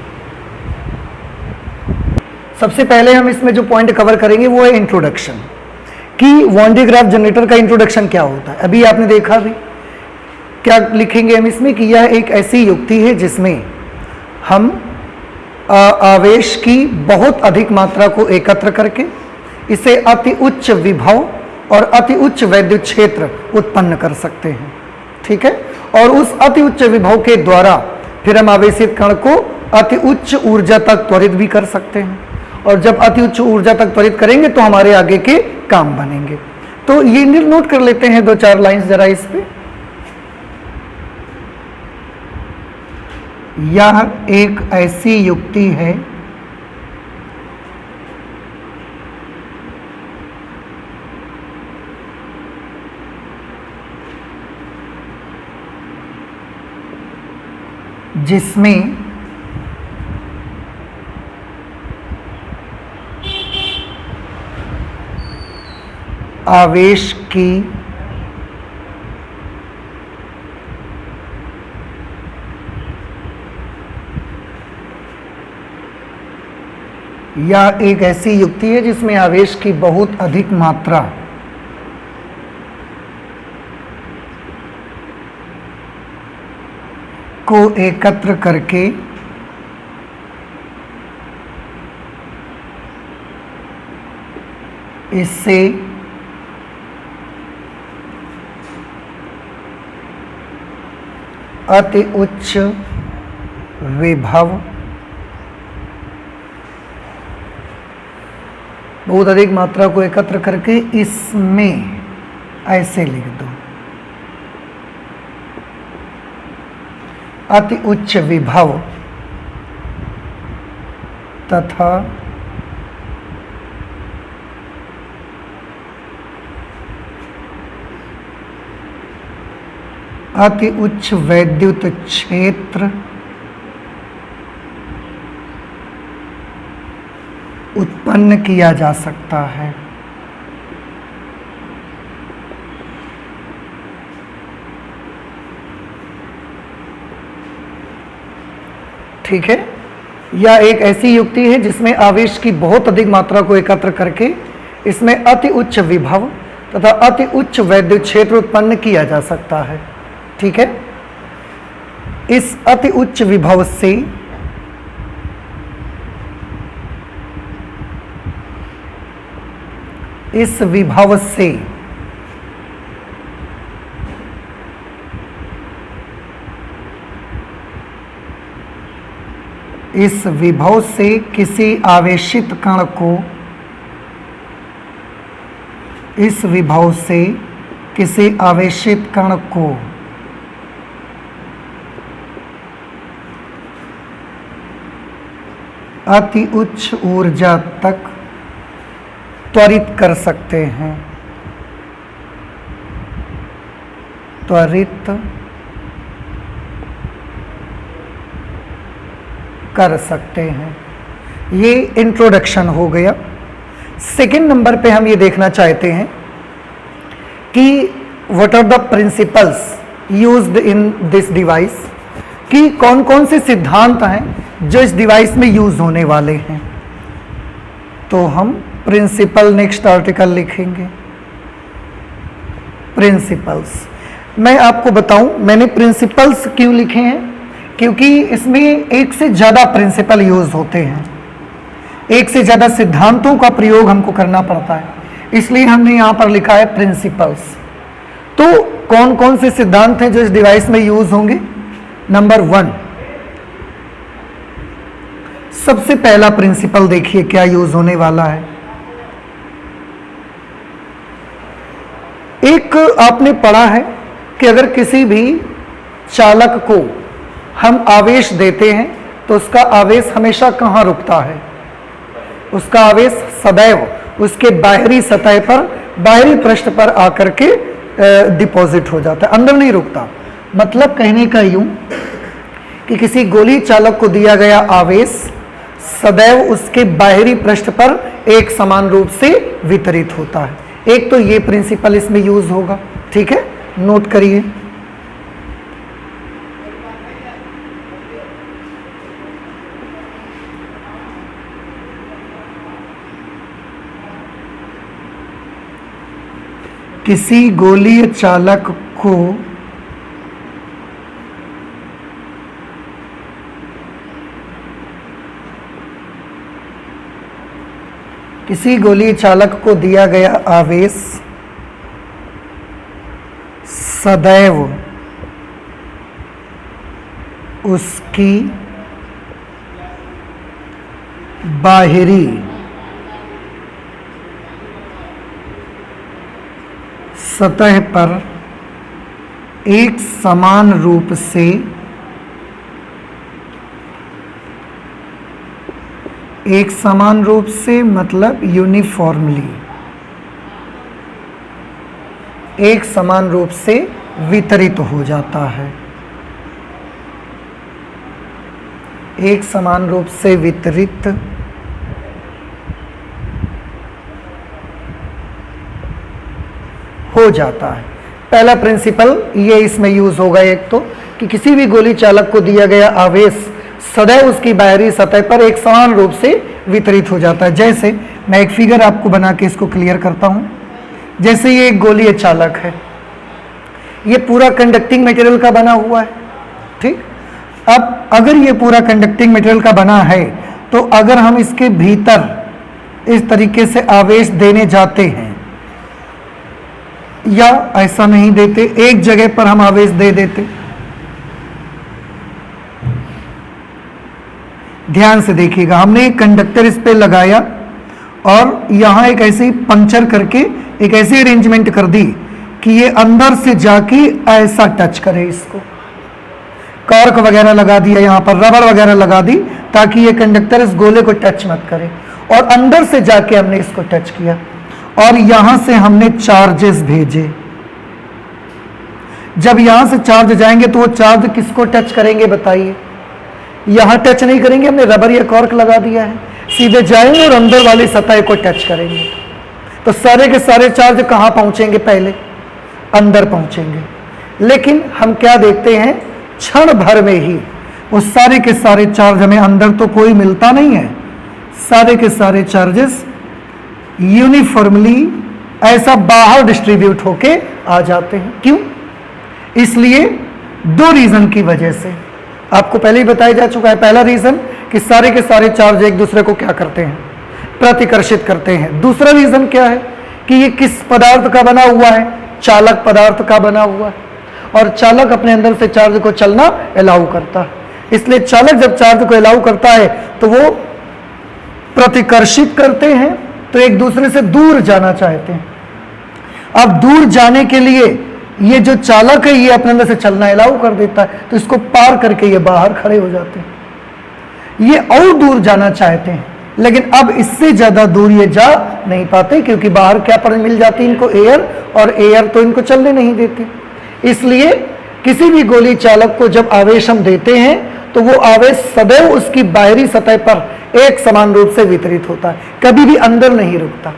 सबसे पहले हम इसमें जो पॉइंट कवर करेंगे वो है इंट्रोडक्शन, कि वॉन डे ग्राफ जनरेटर का इंट्रोडक्शन क्या होता है। अभी आपने देखा भी, क्या लिखेंगे हम इसमें कि यह एक ऐसी युक्ति है जिसमें हम आवेश की बहुत अधिक मात्रा को एकत्र करके इसे अति उच्च विभव और अति उच्च वैद्युत क्षेत्र उत्पन्न कर सकते हैं। ठीक है, और उस अति उच्च विभव के द्वारा फिर हम आवेशित कण को अति उच्च ऊर्जा तक त्वरित भी कर सकते हैं, और जब अति उच्च ऊर्जा तक त्वरित करेंगे तो हमारे आगे के काम बनेंगे। तो ये नोट कर लेते हैं 2-4 लाइंस जरा इस पे। यह एक ऐसी युक्ति है जिसमें आवेश की यह एक ऐसी युक्ति है जिसमें आवेश की बहुत अधिक मात्रा को एकत्र करके इससे अति उच्च विभव, बहुत अधिक मात्रा को एकत्र करके इसमें, ऐसे लिख दो, अति उच्च विभव तथा अति उच्च वैद्युत क्षेत्र उत्पन्न किया जा सकता है। ठीक है, यह एक ऐसी युक्ति है जिसमें आवेश की बहुत अधिक मात्रा को एकत्र करके इसमें अति उच्च विभव तथा अति उच्च वैद्युत क्षेत्र उत्पन्न किया जा सकता है। ठीक है, इस अति उच्च विभव से इस विभव से इस विभव से किसी आवेशित कण को, इस विभव से किसी आवेशित कण को अति उच्च ऊर्जा तक त्वरित कर सकते हैं, त्वरित कर सकते हैं। ये इंट्रोडक्शन हो गया। सेकंड नंबर पे हम ये देखना चाहते हैं कि what are the principles used in this device, कि कौन कौन से सिद्धांत हैं जो इस डिवाइस में यूज होने वाले हैं। तो हम प्रिंसिपल नेक्स्ट आर्टिकल लिखेंगे, प्रिंसिपल्स। मैं आपको बताऊं मैंने प्रिंसिपल्स क्यों लिखे हैं, क्योंकि इसमें एक से ज़्यादा प्रिंसिपल यूज होते हैं, एक से ज़्यादा सिद्धांतों का प्रयोग हमको करना पड़ता है, इसलिए हमने यहाँ पर लिखा है प्रिंसिपल्स। तो कौन कौन से सिद्धांत हैं जो इस डिवाइस में यूज होंगे। नंबर 1, सबसे पहला प्रिंसिपल देखिए क्या यूज होने वाला है। एक आपने पढ़ा है कि अगर किसी भी चालक को हम आवेश देते हैं तो उसका आवेश हमेशा कहाँ रुकता है? उसका आवेश सदैव उसके बाहरी सतह पर, बाहरी पृष्ठ पर आकर के डिपॉजिट हो जाता है, अंदर नहीं रुकता। मतलब कहने का यूं कि किसी गोली चालक को दिया गया आवेश सदैव उसके बाहरी पृष्ठ पर एक समान रूप से वितरित होता है। एक तो ये प्रिंसिपल इसमें यूज होगा, ठीक है, नोट करिए। किसी गोलीय चालक को दिया गया आवेश सदैव उसकी बाहरी सतह पर एक समान रूप से मतलब यूनिफॉर्मली एक समान रूप से वितरित हो जाता है। एक समान रूप से वितरित हो जाता है। पहला प्रिंसिपल ये इसमें यूज होगा एक तो कि किसी भी गोली चालक को दिया गया आवेश सदैव उसकी बाहरी सतह पर एक समान रूप से वितरित हो जाता है। जैसे मैं एक फिगर आपको बना के इसको क्लियर करता हूं। जैसे ये एक गोलीय चालक है, ये पूरा कंडक्टिंग मटेरियल का बना हुआ है, ठीक। अब अगर ये पूरा कंडक्टिंग मटेरियल का बना है तो अगर हम इसके भीतर इस तरीके से आवेश देने जाते हैं या ऐसा नहीं देते, एक जगह पर हम आवेश दे देते, ध्यान से देखिएगा, हमने एक कंडक्टर इस पे लगाया और यहां एक ऐसे ही पंक्चर करके एक ऐसी अरेंजमेंट कर दी कि ये अंदर से जाके ऐसा टच करे इसको, कॉर्क वगैरह लगा दिया, यहां पर रबर वगैरह लगा दी ताकि ये कंडक्टर इस गोले को टच मत करे, और अंदर से जाके हमने इसको टच किया और यहां से हमने चार्जेस भेजे। जब यहां से चार्ज जाएंगे तो वो चार्ज किसको टच करेंगे बताइए? यहां टच नहीं करेंगे, हमने रबर या कॉर्क लगा दिया है, सीधे जाएंगे और अंदर वाली सतह को टच करेंगे। तो सारे के सारे चार्ज कहां पहुंचेंगे? पहले अंदर पहुंचेंगे। लेकिन हम क्या देखते हैं, क्षण भर में ही वो सारे के सारे चार्ज हमें अंदर तो कोई मिलता नहीं है, सारे के सारे चार्जेस यूनिफॉर्मली ऐसा बाहर डिस्ट्रीब्यूट होके आ जाते हैं। क्यों? इसलिए दो रीजन की वजह से, आपको पहले ही बताया जा चुका है। पहला रीजन कि सारे के सारे चार्ज एक दूसरे को क्या करते हैं? प्रतिकर्षित करते हैं। दूसरा रीजन क्या है कि ये किस पदार्थ का बना हुआ है? चालक पदार्थ का बना हुआ है, और चालक अपने अंदर से चार्ज को चलना अलाउ करता है। इसलिए चालक जब चार्ज को अलाउ करता है तो वो प्रतिकर्षित करते हैं, तो एक दूसरे से दूर जाना चाहते हैं। अब दूर जाने के लिए ये जो चालक है ये अपने अंदर से चलना अलाउ कर देता है, तो इसको पार करके ये बाहर खड़े हो जाते हैं। ये और दूर जाना चाहते हैं, लेकिन अब इससे ज्यादा दूर ये जा नहीं पाते, क्योंकि बाहर क्या पर मिल जाती है इनको? एयर, और एयर तो इनको चलने नहीं देती। इसलिए किसी भी गोली चालक को जब आवेश हम देते हैं तो वो आवेश सदैव उसकी बाहरी सतह पर एक समान रूप से वितरित होता है, कभी भी अंदर नहीं रुकता।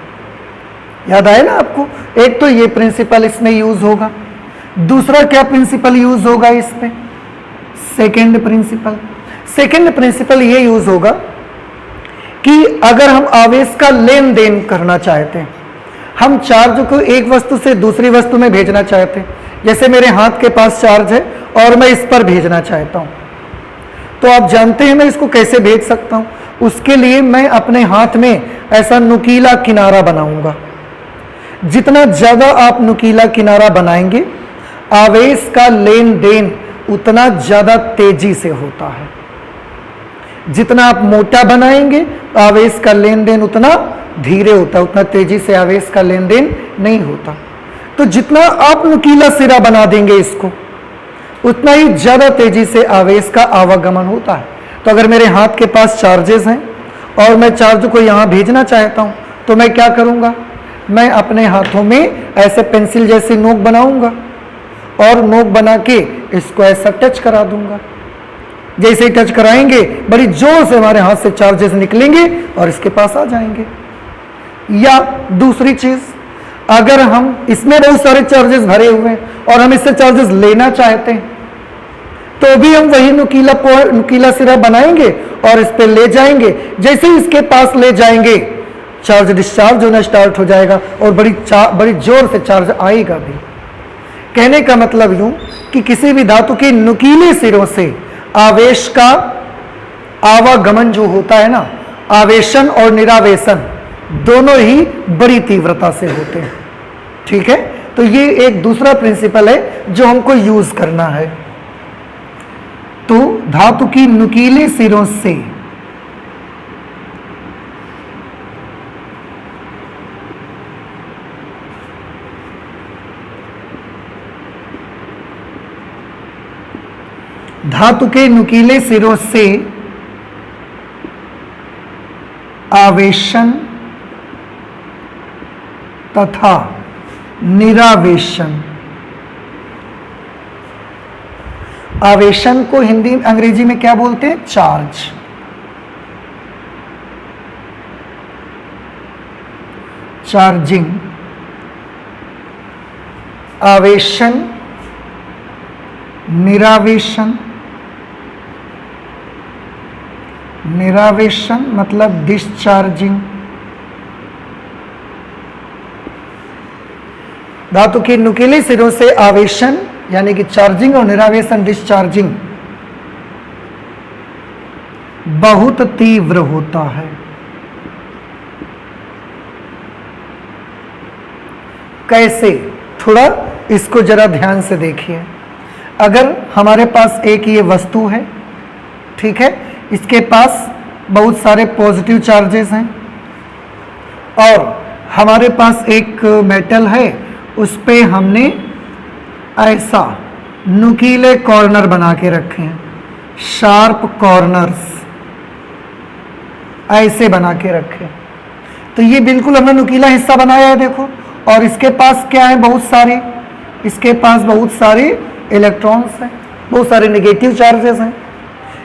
याद आए ना आपको? एक तो ये प्रिंसिपल इसमें यूज होगा। दूसरा क्या प्रिंसिपल यूज होगा इसमें? सेकेंड प्रिंसिपल ये यूज होगा कि अगर हम आवेश का लेन देन करना चाहते हैं, हम चार्ज को एक वस्तु से दूसरी वस्तु में भेजना चाहते हैं, जैसे मेरे हाथ के पास चार्ज है और मैं इस पर भेजना चाहता हूं, तो आप जानते हैं मैं इसको कैसे भेज सकता हूं? उसके लिए मैं अपने हाथ में ऐसा नुकीला किनारा बनाऊंगा। जितना ज्यादा आप नुकीला किनारा बनाएंगे, आवेश का लेन देन उतना ज्यादा तेजी से होता है। जितना आप मोटा बनाएंगे, आवेश का लेन देन उतना धीरे होता है, उतना तेजी से आवेश का लेन देन नहीं होता। तो जितना आप नुकीला सिरा बना देंगे इसको, उतना ही ज्यादा तेजी से आवेश का आवागमन होता है। तो अगर मेरे हाथ के पास चार्जेस हैं और मैं चार्ज को यहां भेजना चाहता हूं, तो मैं क्या करूंगा, मैं अपने हाथों में ऐसे पेंसिल जैसी नोक बनाऊंगा और नोक बना के इसको ऐसा टच करा दूंगा। जैसे ही टच कराएंगे बड़ी जोर से हमारे हाथ से चार्जेस निकलेंगे और इसके पास आ जाएंगे। या दूसरी चीज, अगर हम इसमें बहुत सारे चार्जेस भरे हुए हैं और हम इससे चार्जेस लेना चाहते हैं, तो भी हम वही नुकीला सिरा बनाएंगे और इस पे ले जाएंगे। जैसे ही इसके पास ले जाएंगे, चार्ज डिस्चार्ज होना स्टार्ट हो जाएगा और बड़ी जोर से चार्ज आएगा भी। कहने का मतलब यूं कि किसी भी धातु के नुकीले सिरों से आवेश का आवागमन जो होता है ना, आवेशन और निरावेशन दोनों ही बड़ी तीव्रता से होते हैं। ठीक है, तो ये एक दूसरा प्रिंसिपल है जो हमको यूज करना है। तो धातु की नुकीले सिरों से धातु के नुकीले सिरों से आवेशन तथा निरावेशन, आवेशन को हिंदी अंग्रेजी में क्या बोलते हैं, चार्ज। चार्जिंग, आवेशन, निरावेशन, निरावेशन मतलब डिस्चार्जिंग। धातु के नुकीले सिरों से आवेशन यानी कि चार्जिंग और निरावेशन डिस्चार्जिंग बहुत तीव्र होता है। कैसे, थोड़ा इसको जरा ध्यान से देखिए। अगर हमारे पास एक ये वस्तु है, ठीक है, इसके पास बहुत सारे पॉजिटिव चार्जेस हैं और हमारे पास एक मेटल है, उस पे हमने ऐसा नुकीले कॉर्नर बना के रखे हैं, शार्प कॉर्नर्स ऐसे बना के रखे। तो ये बिल्कुल हमने नुकीला हिस्सा बनाया है, देखो। और इसके पास क्या है, बहुत सारे, इसके पास बहुत सारे इलेक्ट्रॉन्स हैं, बहुत सारे नेगेटिव चार्जेस हैं।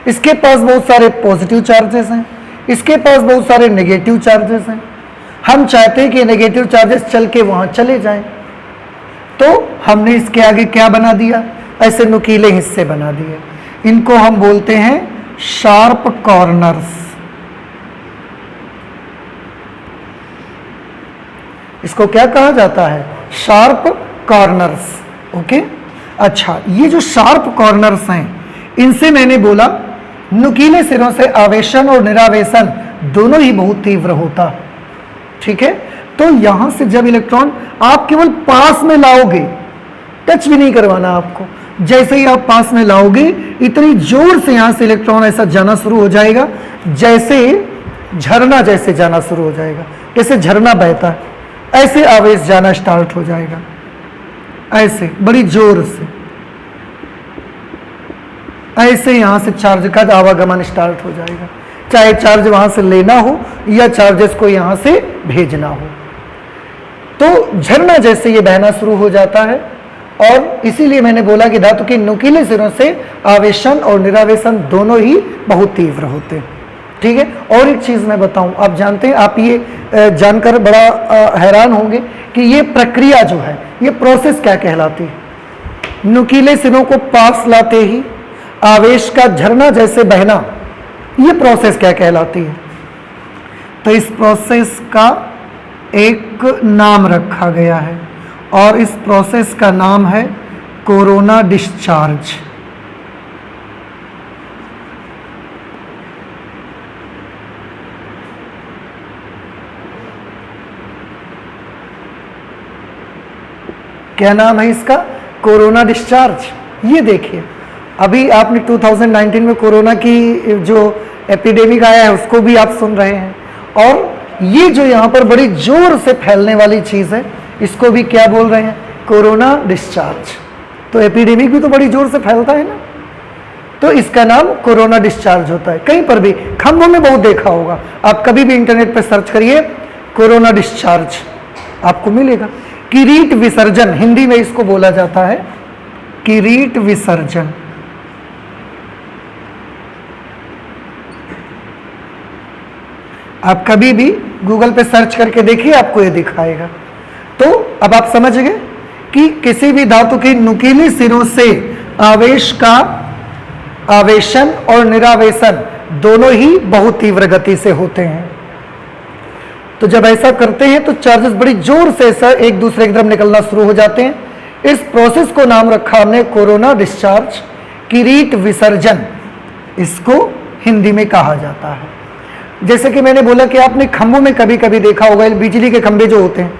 इसके पास बहुत सारे पॉजिटिव चार्जेस हैं, इसके पास बहुत सारे नेगेटिव चार्जेस हैं। हम चाहते हैं कि नेगेटिव चार्जेस चल के वहां चले जाएं, तो हमने इसके आगे क्या बना दिया, ऐसे नुकीले हिस्से बना दिए। इनको हम बोलते हैं शार्प कॉर्नर्स। इसको क्या कहा जाता है, शार्प कॉर्नर्स। ओके, अच्छा, ये जो शार्प कॉर्नर्स हैं, इनसे मैंने बोला नुकीले सिरों से आवेशन और निरावेशन दोनों ही बहुत तीव्र होता है। ठीक है, तो यहां से जब इलेक्ट्रॉन आप केवल पास में लाओगे, टच भी नहीं करवाना आपको, जैसे ही आप पास में लाओगे इतनी जोर से यहां से इलेक्ट्रॉन ऐसा जाना शुरू हो जाएगा, जैसे झरना जैसे जाना शुरू हो जाएगा, जैसे झरना बहता है ऐसे आवेश जाना स्टार्ट हो जाएगा, ऐसे बड़ी जोर से, ऐसे यहां से चार्ज का आवागमन स्टार्ट हो जाएगा, चाहे चार्ज वहां से लेना हो या चार्जेस को यहां से भेजना हो। तो झरना जैसे ये बहना शुरू हो जाता है। और इसीलिए मैंने बोला कि धातु के नुकीले सिरों से आवेशन और निरावेशन दोनों ही बहुत तीव्र होते हैं। ठीक है, और एक चीज मैं बताऊं, आप जानते हैं, आप ये जानकर बड़ा हैरान होंगे कि ये प्रक्रिया जो है, ये प्रोसेस क्या कहलाती है। नुकीले सिरों को पास लाते ही आवेश का झरना जैसे बहना, ये प्रोसेस क्या कहलाती है। तो इस प्रोसेस का एक नाम रखा गया है और इस प्रोसेस का नाम है कोरोना डिस्चार्ज। क्या नाम है इसका, कोरोना डिस्चार्ज। ये देखिए, अभी आपने 2019 में कोरोना की जो एपिडेमिक आया है उसको भी आप सुन रहे हैं, और ये जो यहाँ पर बड़ी जोर से फैलने वाली चीज़ है, इसको भी क्या बोल रहे हैं, कोरोना डिस्चार्ज। तो एपिडेमिक भी तो बड़ी जोर से फैलता है ना, तो इसका नाम कोरोना डिस्चार्ज होता है। कहीं पर भी खंभों में बहुत देखा होगा, आप कभी भी इंटरनेट पर सर्च करिए कोरोना डिस्चार्ज, आपको मिलेगा। किरीट विसर्जन हिंदी में इसको बोला जाता है, किरीट विसर्जन। आप कभी भी गूगल पे सर्च करके देखिए, आपको ये दिखाएगा। तो अब आप समझ गए कि किसी भी धातु की नुकीली सिरों से आवेश का आवेशन और निरावेशन दोनों ही बहुत तीव्र गति से होते हैं। तो जब ऐसा करते हैं तो चार्जेस बड़ी जोर से सर एक दूसरे की तरफ निकलना शुरू हो जाते हैं। इस प्रोसेस को नाम रखा हमने कोरोना डिस्चार्ज, किरीट विसर्जन इसको हिंदी में कहा जाता है। जैसे कि मैंने बोला कि आपने खंभों में कभी कभी देखा होगा, बिजली के खंभे जो होते हैं,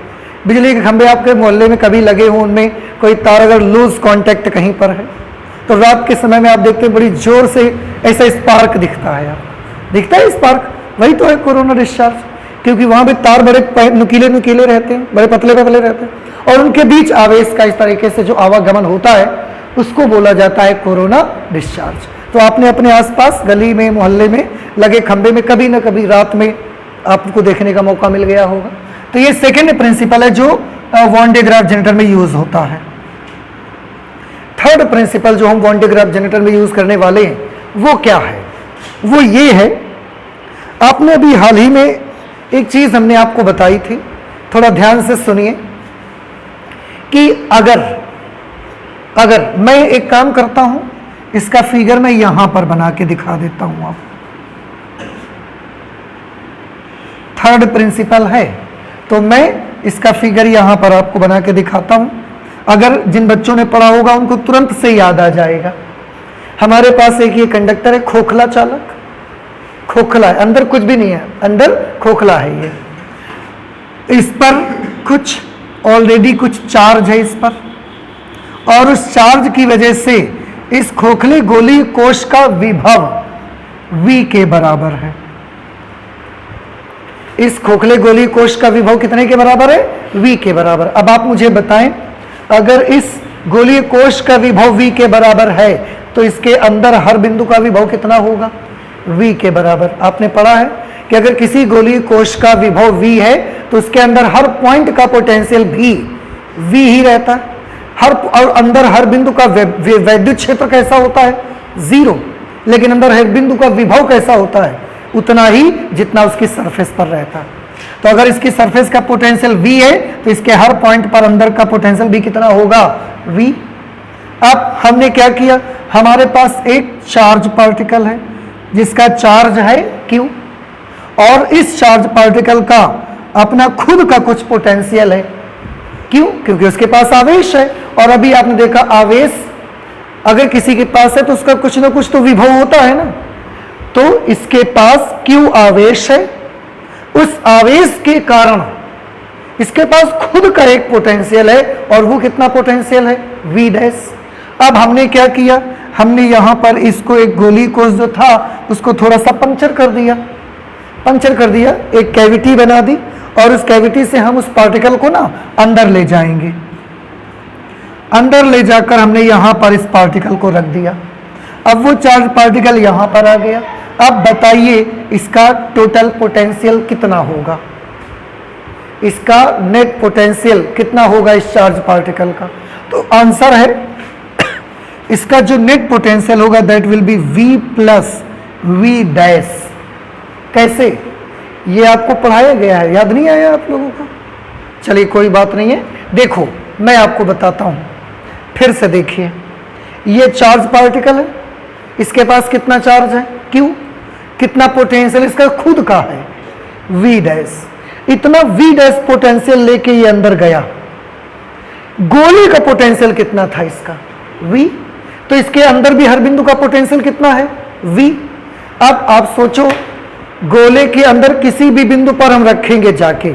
बिजली के खंभे आपके मोहल्ले में कभी लगे हों, उनमें कोई तार अगर लूज कांटेक्ट कहीं पर है तो रात के समय में आप देखते हैं बड़ी जोर से ऐसा स्पार्क दिखता है, दिखता है स्पार्क, वही तो है कोरोना डिस्चार्ज। क्योंकि वहां पे तार बड़े नुकीले नुकीले रहते हैं, बड़े पतले पतले रहते हैं, और उनके बीच आवेश का इस तरीके से जो आवागमन होता है उसको बोला जाता है कोरोना डिस्चार्ज। तो आपने अपने आसपास गली में मोहल्ले में लगे खंभे में कभी ना कभी रात में आपको देखने का मौका मिल गया होगा। तो ये सेकेंड प्रिंसिपल है जो वॉन डे ग्राफ जनरेटर में यूज होता है। थर्ड प्रिंसिपल जो हम वॉन डे ग्राफ जनरेटर में यूज करने वाले हैं वो क्या है? वो ये है, आपने अभी हाल ही में एक चीज हमने आपको बताई थी, थोड़ा ध्यान से सुनिए कि अगर मैं एक काम करता हूं, इसका फिगर मैं यहां पर बना के दिखा देता हूं आपको। थर्ड प्रिंसिपल है तो मैं इसका फिगर यहां पर आपको बना के दिखाता हूं। अगर जिन बच्चों ने पढ़ा होगा उनको तुरंत से याद आ जाएगा। हमारे पास एक ये कंडक्टर है, खोखला चालक, खोखला है, अंदर कुछ भी नहीं है, अंदर खोखला है ये। इस पर कुछ ऑलरेडी कुछ चार्ज है इस पर, और उस चार्ज की वजह से इस खोखले गोलीय कोश का विभव V के बराबर है। इस खोखले गोलीय कोश का विभव कितने के बराबर है? V के बराबर। अब आप मुझे बताएं, अगर इस गोलीय कोश का विभव V के बराबर है तो इसके अंदर हर बिंदु का विभव कितना होगा? V के बराबर। आपने पढ़ा है कि अगर किसी गोलीय कोश का विभव V है तो उसके अंदर हर पॉइंट का पोटेंशियल भी V ही रहता है। और अंदर हर बिंदु का वैद्युत क्षेत्र कैसा होता है? 0। लेकिन अंदर हर बिंदु का विभव कैसा होता है? उतना ही जितना उसकी सरफेस पर रहता है। तो अगर इसकी सरफेस का पोटेंशियल V है तो इसके हर पॉइंट पर अंदर का पोटेंशियल भी कितना होगा? V। अब हमने क्या किया, हमारे पास एक चार्ज पार्टिकल है जिसका चार्ज है Q, और इस चार्ज पार्टिकल का अपना खुद का कुछ पोटेंशियल है। क्यों? क्योंकि उसके पास आवेश है, और अभी आपने देखा आवेश अगर किसी के पास है तो उसका कुछ ना कुछ तो विभव होता है ना। तो इसके पास Q आवेश है, उस आवेश के कारण इसके पास खुद का एक पोटेंशियल है, और वो कितना पोटेंशियल है? V dash. अब हमने क्या किया, हमने यहां पर इसको एक गोलीय कोश जो था उसको थोड़ा सा पंक्चर कर दिया, एक कैविटी बना दी, और उस कैविटी से हम उस पार्टिकल को ना अंदर ले जाएंगे। अंदर ले जाकर हमने यहां पर इस पार्टिकल को रख दिया। अब वो चार्ज पार्टिकल यहां पर आ गया। अब बताइए इसका टोटल पोटेंशियल कितना होगा? इसका नेट पोटेंशियल कितना होगा इस चार्ज पार्टिकल का? तो आंसर है इसका जो नेट पोटेंशियल होगा that will be V plus V dash. कैसे? ये आपको पढ़ाया गया है, याद नहीं आया आप लोगों को? चलिए कोई बात नहीं है, देखो मैं आपको बताता हूं, फिर से देखिए। ये चार्ज पार्टिकल है, इसके पास कितना चार्ज है? Q। कितना पोटेंशियल इसका खुद का है? V dash. इतना V डैश पोटेंशियल लेके ये अंदर गया। गोले का पोटेंशियल कितना था इसका? V। तो इसके अंदर भी हर बिंदु का पोटेंशियल कितना है? V। अब आप सोचो, गोले के अंदर किसी भी बिंदु पर हम रखेंगे जाके,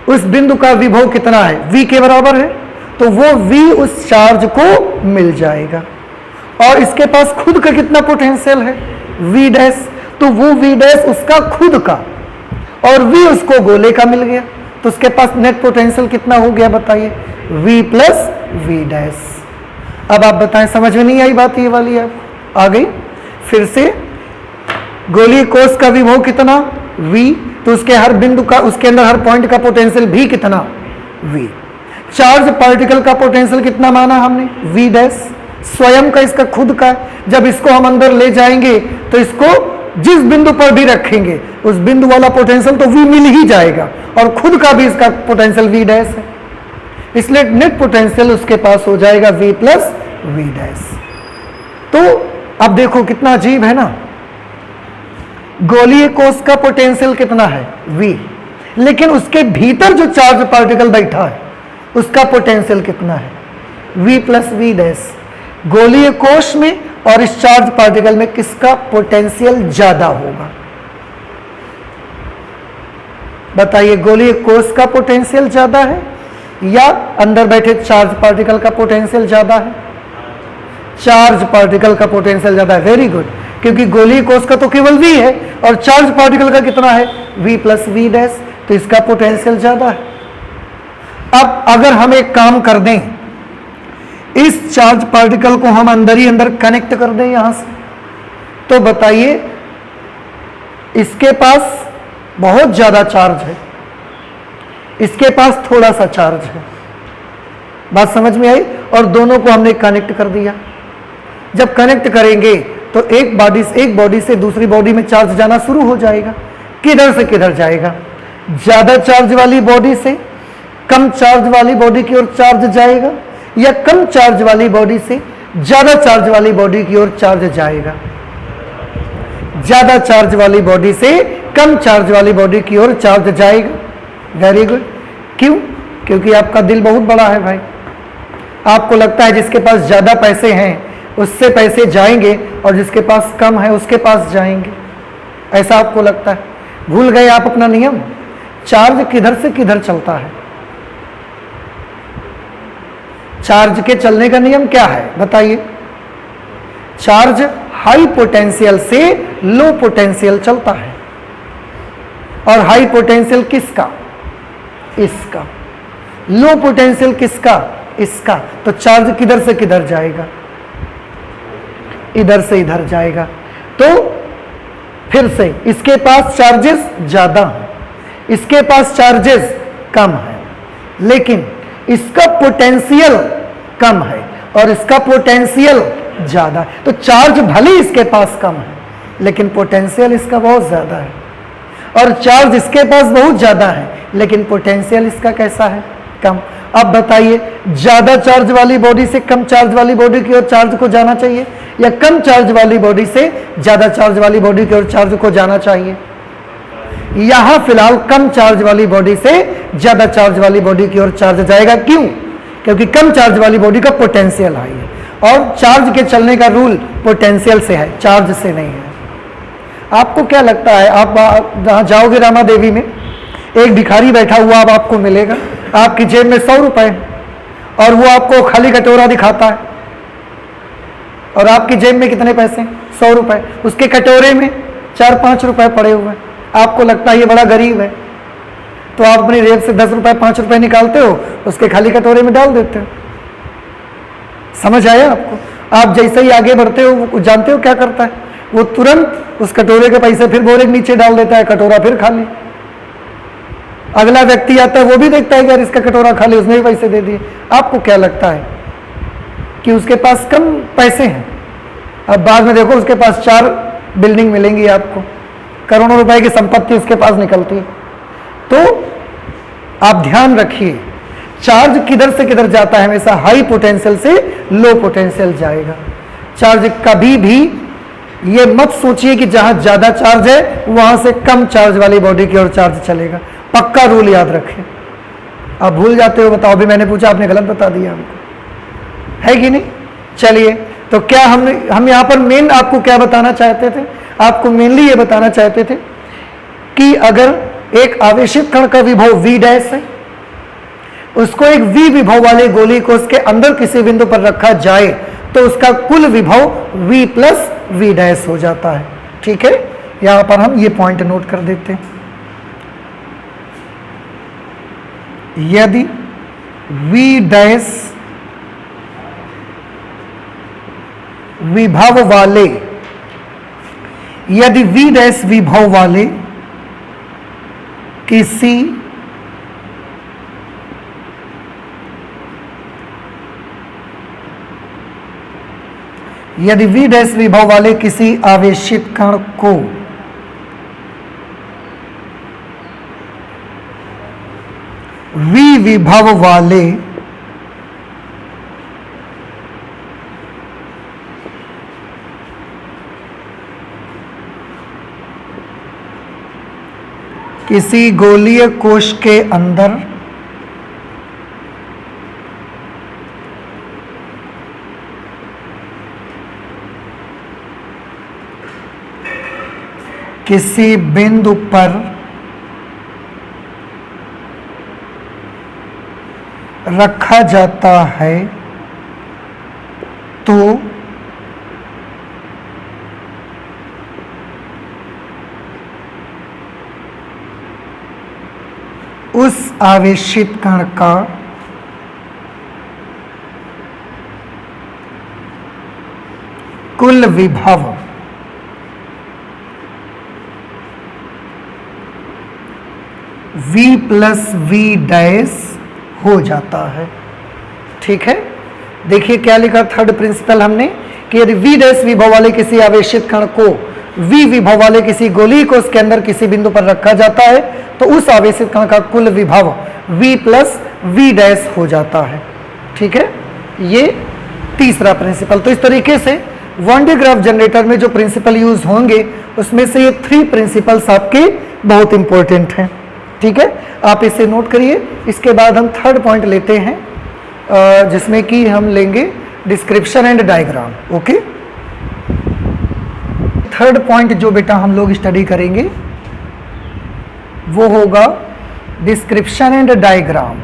उस बिंदु का विभव कितना है? V के बराबर है, तो वो V उस चार्ज को मिल जाएगा। और इसके पास खुद का कितना पोटेंशियल है? V dash. तो वो V डैश उसका खुद का, और V उसको गोले का मिल गया, तो उसके पास नेट पोटेंशियल कितना हो गया बताइए? V plus V dash. अब आप बताएं, समझ में नहीं आई बात ये वाली? आप आ गई? फिर से गोलीय कोष का विभव कितना? V, तो उसके हर बिंदु का, उसके अंदर हर पॉइंट का पोटेंशियल भी कितना? V। चार्ज पार्टिकल का पोटेंशियल कितना माना हमने? V dash. स्वयं का, इसका खुद का। जब इसको हम अंदर ले जाएंगे तो इसको जिस बिंदु पर भी रखेंगे उस बिंदु वाला पोटेंशियल तो V मिल ही जाएगा, और खुद का भी इसका पोटेंशियल V डैश है, इसलिए नेट पोटेंशियल उसके पास हो जाएगा V प्लस V डैश। तो अब देखो कितना अजीब है ना, गोलीय कोष का पोटेंशियल कितना है? V, लेकिन उसके भीतर जो चार्ज पार्टिकल बैठा है उसका पोटेंशियल कितना है? V plus V dash. गोलीय कोष में और इस चार्ज पार्टिकल में किसका पोटेंशियल ज्यादा होगा? बताइए, गोलीय कोष का पोटेंशियल ज्यादा है या अंदर बैठे चार्ज पार्टिकल का पोटेंशियल ज्यादा है? चार्ज पार्टिकल का पोटेंशियल ज्यादा है। वेरी गुड, क्योंकि गोलीय कोष का तो केवल V है और चार्ज पार्टिकल का कितना है? V प्लस V डैश, तो इसका पोटेंशियल ज्यादा है। अब अगर हम एक काम कर दें, इस चार्ज पार्टिकल को हम अंदर ही अंदर कनेक्ट कर दें यहां से, तो बताइए इसके पास बहुत ज्यादा चार्ज है, इसके पास थोड़ा सा चार्ज है। बात समझ में आई? और दोनों को हमने कनेक्ट कर दिया। जब कनेक्ट करेंगे तो एक बॉडी से दूसरी बॉडी में चार्ज जाना शुरू हो जाएगा। किधर से किधर जाएगा? ज्यादा चार्ज वाली बॉडी से कम चार्ज वाली बॉडी की ओर चार्ज जाएगा, या कम चार्ज वाली बॉडी से ज्यादा चार्ज वाली बॉडी की ओर चार्ज जाएगा? ज्यादा चार्ज वाली बॉडी से कम चार्ज वाली बॉडी की ओर चार्ज जाएगा। Very good. क्यों? क्योंकि आपका दिल बहुत बड़ा है भाई। आपको लगता है जिसके पास ज्यादा पैसे हैं उससे पैसे जाएंगे और जिसके पास कम है उसके पास जाएंगे, ऐसा आपको लगता है। भूल गए आप अपना नियम? चार्ज किधर से किधर चलता है? चार्ज के चलने का नियम क्या है बताइए? चार्ज हाई पोटेंशियल से लो पोटेंशियल चलता है, और हाई पोटेंशियल किसका? इसका। लो पोटेंशियल किसका? इसका। तो चार्ज किधर से किधर जाएगा? इधर से इधर जाएगा। तो फिर से इसके पास चार्जेस ज्यादा हैं, इसके पास चार्जेस कम है, लेकिन इसका पोटेंशियल कम है और इसका पोटेंशियल ज्यादा है। तो चार्ज भले इसके पास कम है लेकिन पोटेंशियल इसका बहुत ज्यादा है, और चार्ज इसके पास बहुत ज्यादा है लेकिन पोटेंशियल इसका कैसा है? कम। अब बताइए, ज्यादा चार्ज वाली बॉडी से कम चार्ज वाली बॉडी की ओर चार्ज को जाना चाहिए, या कम चार्ज वाली बॉडी से ज्यादा चार्ज वाली बॉडी की ओर चार्ज को जाना चाहिए? यहां फिलहाल कम चार्ज वाली बॉडी से ज्यादा चार्ज वाली बॉडी की ओर चार्ज जाएगा। क्यों? क्योंकि कम चार्ज वाली बॉडी का पोटेंशियल हाई है, और चार्ज के चलने का रूल पोटेंशियल से है, चार्ज से नहीं है। आपको क्या लगता है, आप जहां जाओगे रामा देवी में, एक भिखारी बैठा हुआ अब आपको मिलेगा, आपकी जेब में 100 रुपए और वो आपको खाली कटोरा दिखाता है, और आपकी जेब में कितने पैसे? 100 रुपए। उसके कटोरे में 4-5 रुपए पड़े हुए हैं। आपको लगता है ये बड़ा गरीब है, तो आप अपनी जेब से 10 रुपए 5 रुपए निकालते हो, उसके खाली कटोरे में डाल देते हो। समझ आया आपको? आप जैसे ही आगे बढ़ते हो, वो जानते हो क्या करता है? वो तुरंत उस कटोरे के पैसे फिर बोरे के नीचे डाल देता है, कटोरा फिर खाली। अगला व्यक्ति आता है, वो भी देखता है कि यार इसका कटोरा खाली, उसने भी पैसे दे दिए। आपको क्या लगता है कि उसके पास कम पैसे हैं? अब बाद में देखो उसके पास 4 बिल्डिंग मिलेंगी आपको, करोड़ों रुपए की संपत्ति उसके पास निकलती है। तो आप ध्यान रखिए, चार्ज किधर से किधर जाता है? हमेशा हाई पोटेंशियल से लो पोटेंशियल जाएगा। चार्ज कभी भी ये मत सोचिए कि जहां ज्यादा चार्ज है वहां से कम चार्ज वाली बॉडी की ओर चार्ज चलेगा। पक्का रूल याद रखें। आप भूल जाते हो, बताओ। भी मैंने पूछा, आपने गलत बता दिया हमको, है कि नहीं? चलिए, तो क्या हम यहाँ पर मेन आपको क्या बताना चाहते थे? आपको मेनली ये बताना चाहते थे कि अगर एक आवेशित कण का विभव V डैश है, उसको एक V विभव वाले गोली कोष के अंदर किसी बिंदु पर रखा जाए तो उसका कुल विभव V प्लस V डैश हो जाता है। ठीक है, यहां पर हम ये पॉइंट नोट कर देते हैं। यदि V डैश विभव वाले, यदि V डैश विभव वाले किसी यदि V डैश विभव वाले किसी आवेशित कण को V विभव वाले किसी गोलीय कोश के अंदर किसी बिंदु पर रखा जाता है तो उस आवेशित कण का कुल विभव V प्लस V डैश हो जाता है। ठीक है, देखिए क्या लिखा थर्ड प्रिंसिपल हमने कि यदि V डैश विभव वाले किसी आवेशित कण को V विभव वाले किसी गोलीय कोश के अंदर किसी बिंदु पर रखा जाता है तो उस आवेशित कण का कुल विभव V प्लस V डैश हो जाता है। ठीक है, ये तीसरा प्रिंसिपल। तो इस तरीके से वन डे ग्राफ जनरेटर में जो प्रिंसिपल यूज होंगे उसमें से ये 3 प्रिंसिपल्स आपके बहुत इंपॉर्टेंट हैं। ठीक है, आप इसे नोट करिए। इसके बाद हम थर्ड पॉइंट लेते हैं जिसमें कि हम लेंगे description and diagram. Okay, third point जो बेटा हम लोग स्टडी करेंगे वो होगा description and diagram.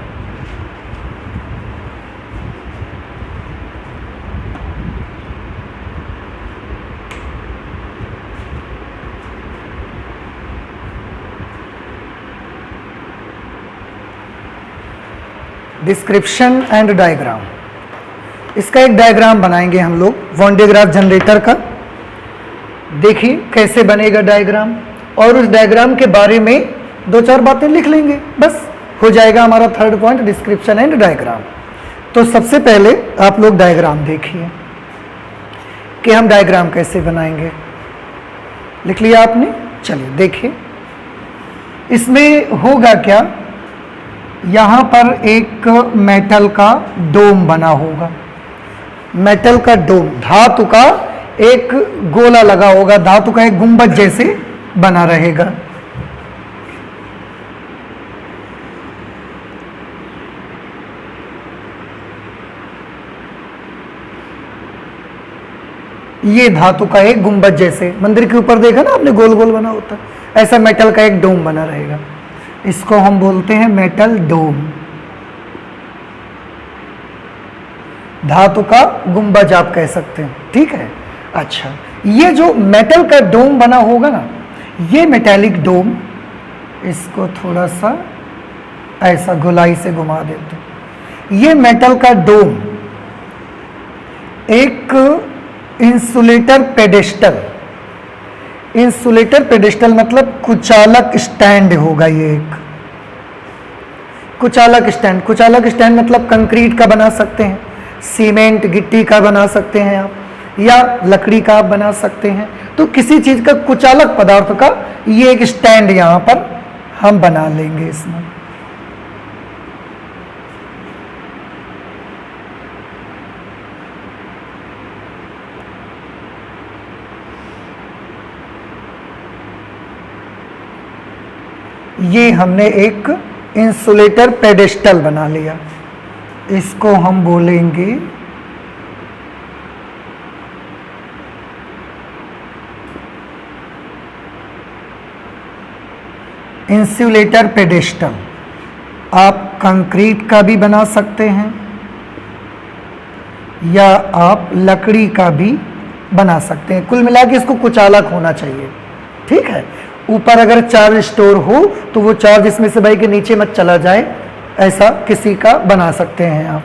Description and diagram, इसका एक डायग्राम बनाएंगे हम लोग वन डे ग्राफ जनरेटर का। देखिए कैसे बनेगा डायग्राम, और उस डायग्राम के बारे में 2-4 बातें लिख लेंगे, बस हो जाएगा हमारा third point description and diagram. तो सबसे पहले आप लोग डायग्राम देखिए कि हम डायग्राम कैसे बनाएंगे। लिख लिया आपने? चलिए देखिए, इसमें होगा क्या, यहाँ पर एक मेटल का डोम बना होगा, मेटल का डोम, धातु का एक गोला लगा होगा, धातु का एक गुंबद जैसे बना रहेगा। ये धातु का एक गुंबद जैसे, मंदिर के ऊपर देखा ना आपने, गोल गोल बना होता है, ऐसा मेटल का एक डोम बना रहेगा। इसको हम बोलते हैं मेटल डोम, धातु का गुंबज आप कह सकते हैं। ठीक है, अच्छा, ये जो मेटल का डोम बना होगा ना, ये मेटेलिक डोम, इसको थोड़ा सा ऐसा गोलाई से घुमा देते हैं। ये मेटल का डोम एक इंसुलेटर पेडेस्टल, इंसुलेटर पेडेस्टल मतलब कुचालक स्टैंड होगा। ये एक कुचालक स्टैंड, कुचालक स्टैंड मतलब कंक्रीट का बना सकते हैं, सीमेंट गिट्टी का बना सकते हैं आप, या लकड़ी का आप बना सकते हैं। तो किसी चीज का कुचालक पदार्थ का ये एक स्टैंड यहां पर हम बना लेंगे इसमें। ये हमने एक इंसुलेटर पेडेस्टल बना लिया, इसको हम बोलेंगे इंसुलेटर पेडेस्टल। आप कंक्रीट का भी बना सकते हैं या आप लकड़ी का भी बना सकते हैं। कुल मिला के इसको कुचालक होना चाहिए। ठीक है, ऊपर अगर चार्ज स्टोर हो तो वो चार्ज इसमें से भाई के नीचे मत चला जाए, ऐसा किसी का बना सकते हैं आप।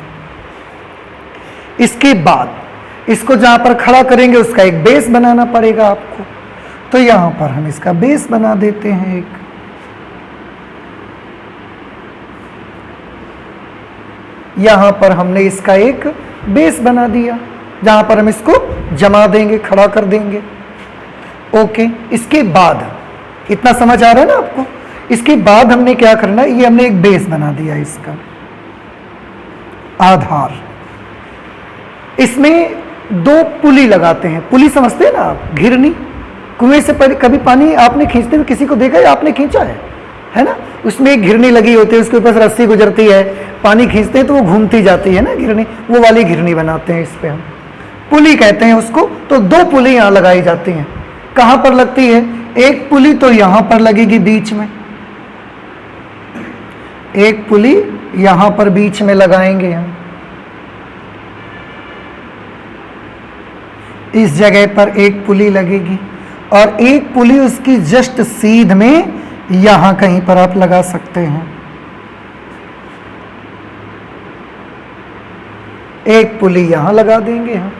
इसके बाद इसको जहां पर खड़ा करेंगे उसका एक बेस बनाना पड़ेगा आपको, तो यहां पर हम इसका बेस बना देते हैं एक। यहां पर हमने इसका एक बेस बना दिया जहां पर हम इसको जमा देंगे, खड़ा कर देंगे। ओके, इसके बाद इतना समझ आ रहा है ना आपको? इसके बाद हमने क्या करना है, ये हमने एक बेस बना दिया इसका आधार। इसमें दो पुली लगाते हैं। पुली समझते हैं ना आप? घिरनी। कुएं से कभी पानी आपने खींचते हुए किसी को देखा है? आपने खींचा है ना? उसमें एक घिरनी लगी होती है, उसके ऊपर से रस्सी गुजरती है, पानी खींचते हैं तो वो घूमती जाती है ना घिरनी, वो वाली घिरनी बनाते हैं। इस पे हम पुली कहते हैं उसको। तो दो पुली यहां लगाई जाती हैं। कहां पर लगती है? एक पुली तो यहां पर लगेगी बीच में, एक पुली यहां पर बीच में लगाएंगे हम। इस जगह पर एक पुली लगेगी और एक पुली उसकी जस्ट सीध में यहां कहीं पर आप लगा सकते हैं। एक पुली यहां लगा देंगे हम।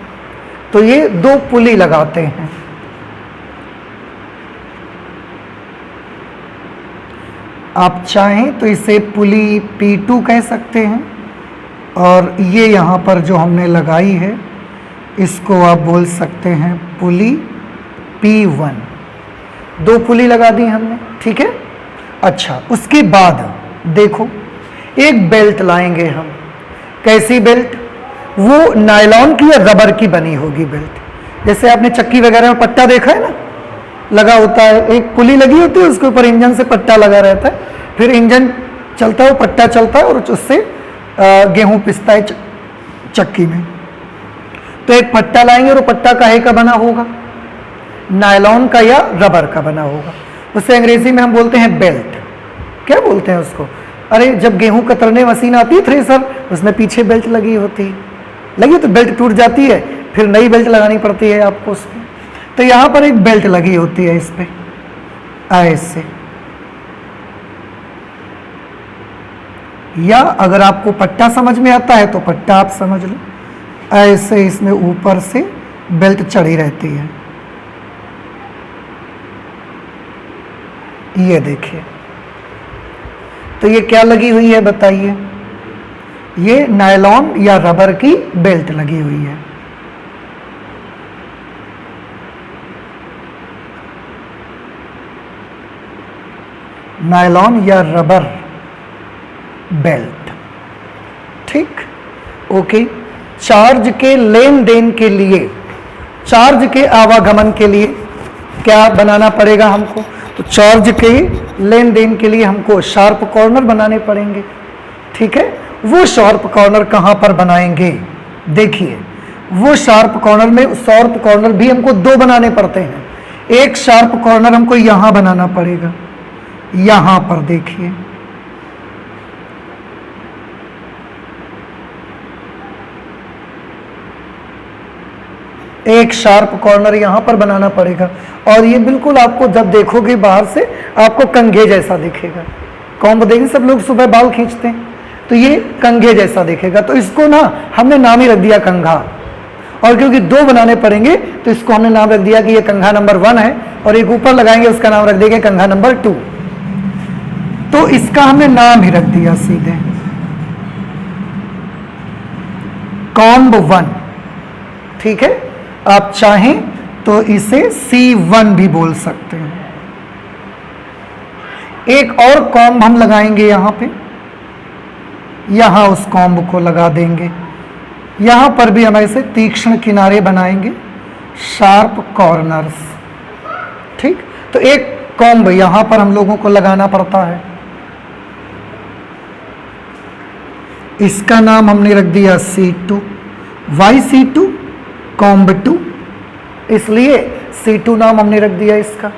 तो ये दो पुली लगाते हैं। आप चाहें तो इसे पुली P2 कह सकते हैं, और ये यहां पर जो हमने लगाई है इसको आप बोल सकते हैं पुली P1। दो पुली लगा दी हमने, ठीक है। अच्छा, उसके बाद देखो एक बेल्ट लाएंगे हम। कैसी बेल्ट? वो नायलॉन की या रबर की बनी होगी बेल्ट। जैसे आपने चक्की वगैरह में पट्टा देखा है ना, लगा होता है, एक पुली लगी होती है, उसके ऊपर इंजन से पट्टा लगा रहता है, फिर इंजन चलता है, वो पट्टा चलता है और उससे गेहूं पिसता है चक्की में। तो एक पट्टा लाएंगे और वो पट्टा काहे का बना होगा? नायलॉन का या रबर का बना होगा। उसे अंग्रेजी में हम बोलते हैं बेल्ट। क्या बोलते हैं उसको? अरे जब गेहूं कतरने मशीन आती है थ्रेसर, उसमें पीछे बेल्ट लगी होती है, लगी तो बेल्ट टूट जाती है, फिर नई बेल्ट लगानी पड़ती है आपको उसमें। तो यहां पर एक बेल्ट लगी होती है इस पे ऐसे, या अगर आपको पट्टा समझ में आता है तो पट्टा आप समझ लो, ऐसे इसमें ऊपर से बेल्ट चढ़ी रहती है। ये देखिए, तो ये क्या लगी हुई है बताइए? ये नायलॉन या रबर की बेल्ट लगी हुई है। नायलॉन या रबर बेल्ट, ठीक, ओके। चार्ज के लेन देन के लिए, चार्ज के आवागमन के लिए क्या बनाना पड़ेगा हमको? तो चार्ज के लेन देन के लिए हमको शार्प कॉर्नर बनाने पड़ेंगे, ठीक है। वो शार्प कॉर्नर कहां पर बनाएंगे? देखिए, वो शार्प कॉर्नर में, शार्प कॉर्नर भी हमको दो बनाने पड़ते हैं। एक शार्प कॉर्नर हमको यहां बनाना पड़ेगा, यहां पर देखिए, एक शार्प कॉर्नर यहां पर बनाना पड़ेगा। और ये बिल्कुल आपको जब देखोगे बाहर से आपको कंघे जैसा दिखेगा। कौन देखेंगे? सब लोग सुबह बाल खींचते हैं तो ये कंघे जैसा दिखेगा। तो इसको ना हमने नाम ही रख दिया कंघा। और क्योंकि दो बनाने पड़ेंगे तो इसको हमने नाम रख दिया कि ये कंघा नंबर 1 है, और एक ऊपर लगाएंगे उसका नाम रख देंगे कंघा नंबर 2। तो इसका हमने नाम ही रख दिया सीधे कॉम्ब 1, ठीक है। आप चाहें तो इसे C1 भी बोल सकते हैं। एक और कॉम्ब हम लगाएंगे यहां पे, यहां उस कॉम्ब को लगा देंगे। यहां पर भी हम ऐसे तीक्ष्ण किनारे बनाएंगे, शार्प कॉर्नर्स, ठीक। तो एक कॉम्ब यहां पर हम लोगों को लगाना पड़ता है। इसका नाम हमने रख दिया C2। Y C2? कॉम्ब 2, इसलिए C2 नाम हमने रख दिया इसका,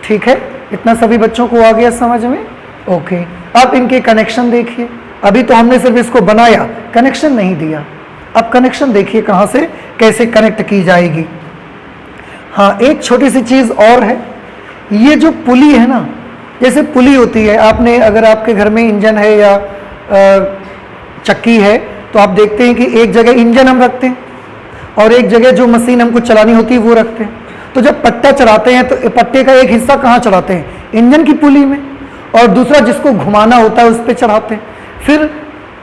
ठीक है। इतना सभी बच्चों को आ गया समझ में? ओके। अब इनके कनेक्शन देखिए। अभी तो हमने सिर्फ इसको बनाया, कनेक्शन नहीं दिया। अब कनेक्शन देखिए कहां से कैसे कनेक्ट की जाएगी। हाँ, एक छोटी सी चीज और है। ये जो पुली है ना, जैसे पुली होती है, आपने अगर आपके घर में इंजन है या चक्की है, तो आप देखते हैं कि एक जगह इंजन हम रखते हैं और एक जगह जो मशीन हमको चलानी होती है वो रखते हैं। तो जब पट्टा चढ़ाते हैं तो पट्टे का एक हिस्सा कहाँ चढ़ाते हैं? इंजन की पुली में, और दूसरा जिसको घुमाना होता है उस पर चढ़ाते हैं। फिर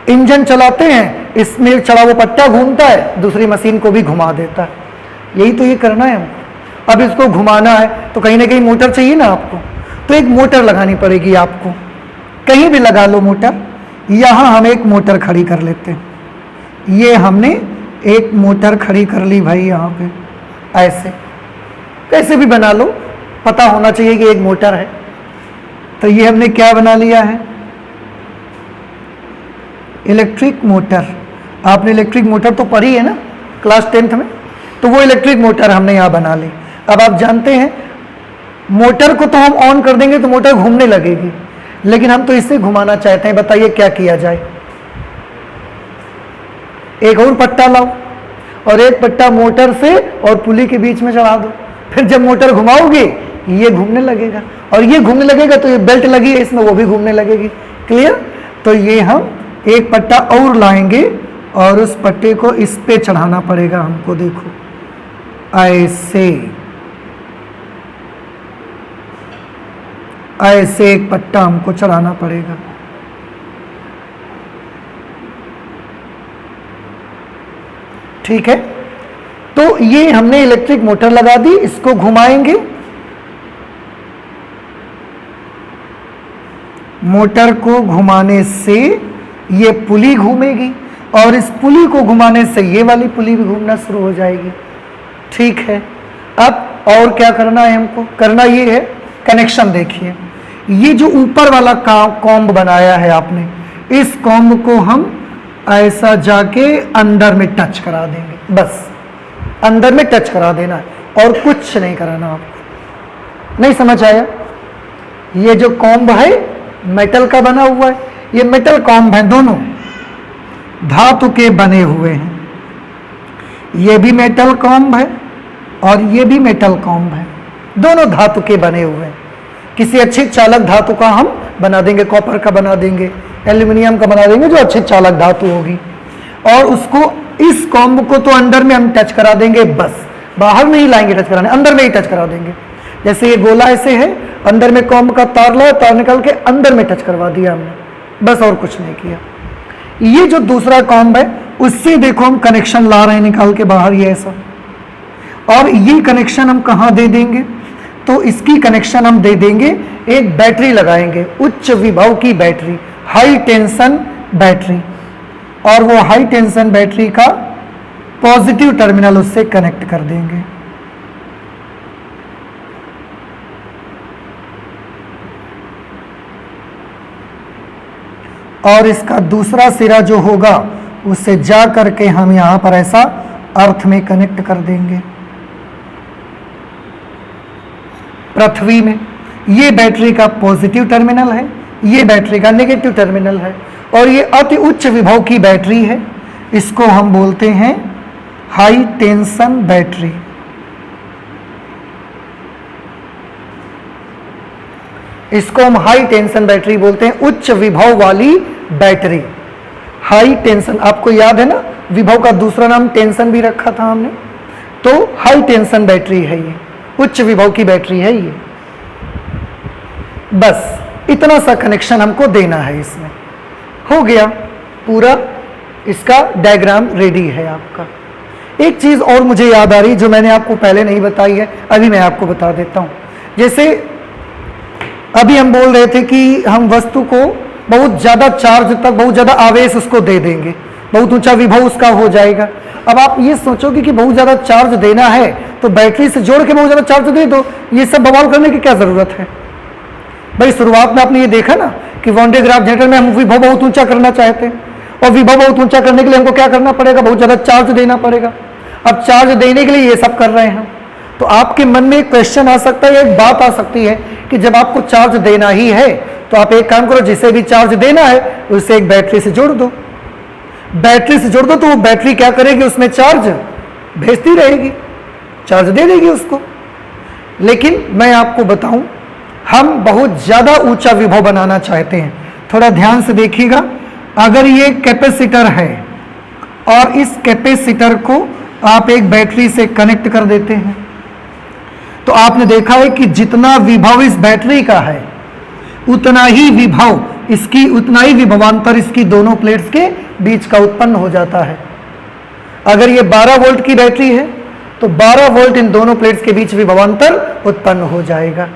इंजन चलाते हैं, इसमें चढ़ा वो पट्टा घूमता है, दूसरी मशीन को भी घुमा देता है। यही तो ये करना है हमको। अब इसको घुमाना है तो कहीं ना कहीं मोटर चाहिए ना आपको, तो एक मोटर लगानी पड़ेगी आपको। कहीं भी लगा लो मोटर, यहाँ हम एक मोटर खड़ी कर लेते हैं। ये हमने एक मोटर खड़ी कर ली भाई, यहाँ पे ऐसे कैसे भी बना लो, पता होना चाहिए कि एक मोटर है। तो ये हमने क्या बना लिया है? Electric motor. आपने इलेक्ट्रिक मोटर तो पढ़ी है ना क्लास 10th में, तो वो इलेक्ट्रिक मोटर हमने यहाँ बना ली। अब आप जानते हैं मोटर को तो हम ऑन कर देंगे तो मोटर घूमने लगेगी, लेकिन हम तो इससे घुमाना चाहते हैं। बताइए क्या किया जाए? एक और पट्टा लाओ और एक पट्टा मोटर से और पुली के बीच में चढ़ा दो, फिर जब मोटर घुमाओगे ये घूमने लगेगा, और ये घूमने लगेगा तो ये बेल्ट लगी है इसमें, वो भी घूमने लगेगी। क्लियर? तो ये हम एक पट्टा और लाएंगे और उस पट्टे को इस पे चढ़ाना पड़ेगा हमको। देखो ऐसे ऐसे एक पट्टा हमको चढ़ाना पड़ेगा। ठीक है, तो ये हमने इलेक्ट्रिक मोटर लगा दी, इसको घुमाएंगे, मोटर को घुमाने से ये पुली घूमेगी और इस पुली को घुमाने से ये वाली पुली भी घूमना शुरू हो जाएगी। ठीक है, अब और क्या करना है हमको? करना ये है, कनेक्शन देखिए, ये जो ऊपर वाला कॉम्ब बनाया है आपने, इस कॉम्ब को हम ऐसा जाके अंदर में टच करा देंगे। बस अंदर में टच करा देना है और कुछ नहीं कराना आपको। नहीं समझ आया? ये जो कॉम्ब है मेटल का बना हुआ है, ये मेटल कॉम्ब है, दोनों धातु के बने हुए हैं। ये भी मेटल कॉम्ब है और ये भी मेटल कॉम्ब है, दोनों धातु के बने हुए हैं। किसी अच्छे चालक धातु का हम बना देंगे, कॉपर का बना देंगे, एल्यूमिनियम का बना देंगे, जो अच्छी चालक धातु होगी, और उसको इस कॉम्ब को तो अंदर में हम टच करा देंगे। बस बाहर नहीं लाएंगे टच कराने, अंदर में ही टच करा देंगे। जैसे ये गोला ऐसे है, अंदर में कॉम्ब का तार लाया, तार निकाल के अंदर में टच करवा दिया हमने, बस और कुछ नहीं किया। ये जो दूसरा कॉम्ब है उससे देखो हम कनेक्शन ला रहे हैं निकाल के बाहर, ये ऐसा, और ये कनेक्शन हम कहाँ दे देंगे? तो इसकी कनेक्शन हम दे देंगे, एक बैटरी लगाएंगे, उच्च विभव की बैटरी, हाई टेंशन बैटरी, और वो हाई टेंशन बैटरी का पॉजिटिव टर्मिनल उससे कनेक्ट कर देंगे। और इसका दूसरा सिरा जो होगा उससे जा करके हम यहां पर ऐसा अर्थ में कनेक्ट कर देंगे, पृथ्वी में। ये बैटरी का पॉजिटिव टर्मिनल है, ये बैटरी का नेगेटिव टर्मिनल है, और ये अति उच्च विभव की बैटरी है, इसको हम बोलते हैं हाई टेंशन बैटरी। इसको हम हाई टेंशन बैटरी बोलते हैं, उच्च विभव वाली बैटरी, हाई टेंशन। आपको याद है ना, विभव का दूसरा नाम टेंशन भी रखा था हमने, तो हाई टेंशन बैटरी है ये, उच्च विभव की बैटरी है ये। बस इतना सा कनेक्शन हमको देना है, इसमें हो गया पूरा, इसका डायग्राम रेडी है आपका। एक चीज और मुझे याद आ रही जो मैंने आपको पहले नहीं बताई है, अभी मैं आपको बता देता हूं। जैसे अभी हम बोल रहे थे कि हम वस्तु को बहुत ज्यादा चार्ज तक, बहुत ज्यादा आवेश उसको दे देंगे, बहुत ऊंचा विभव उसका हो जाएगा। अब आप ये सोचोगे कि बहुत ज्यादा चार्ज देना है तो बैटरी से जोड़ के बहुत ज्यादा चार्ज दे दो, ये सब बवाल करने की क्या जरूरत है भाई? शुरुआत में आपने ये देखा ना कि वॉन डे ग्राफ जनरेटर में हम विभव बहुत ऊंचा करना चाहते हैं, और विभव बहुत ऊंचा करने के लिए हमको क्या करना पड़ेगा? बहुत ज्यादा चार्ज देना पड़ेगा। अब चार्ज देने के लिए ये सब कर रहे हैं, तो आपके मन में एक क्वेश्चन आ सकता है, एक बात आ सकती है कि जब आपको चार्ज देना ही है तो आप एक काम करो, जिसे भी चार्ज देना है उसे एक बैटरी से जोड़ दो। बैटरी से जोड़ दो तो वो बैटरी क्या करेगी? उसमें चार्ज भेजती रहेगी, चार्ज दे देगी उसको। लेकिन मैं आपको बताऊं, हम बहुत ज्यादा ऊंचा विभव बनाना चाहते हैं। थोड़ा ध्यान से देखिएगा, अगर ये कैपेसिटर है और इस कैपेसिटर को आप एक बैटरी से कनेक्ट कर देते हैं, तो आपने देखा है कि जितना विभव इस बैटरी का है उतना ही विभव इसकी, उतना ही विभवांतर इसकी दोनों प्लेट्स के बीच का उत्पन्न हो जाता है। अगर ये 12 वोल्ट की बैटरी है तो 12 वोल्ट इन दोनों प्लेट्स के बीच विभवांतर उत्पन्न हो जाएगा।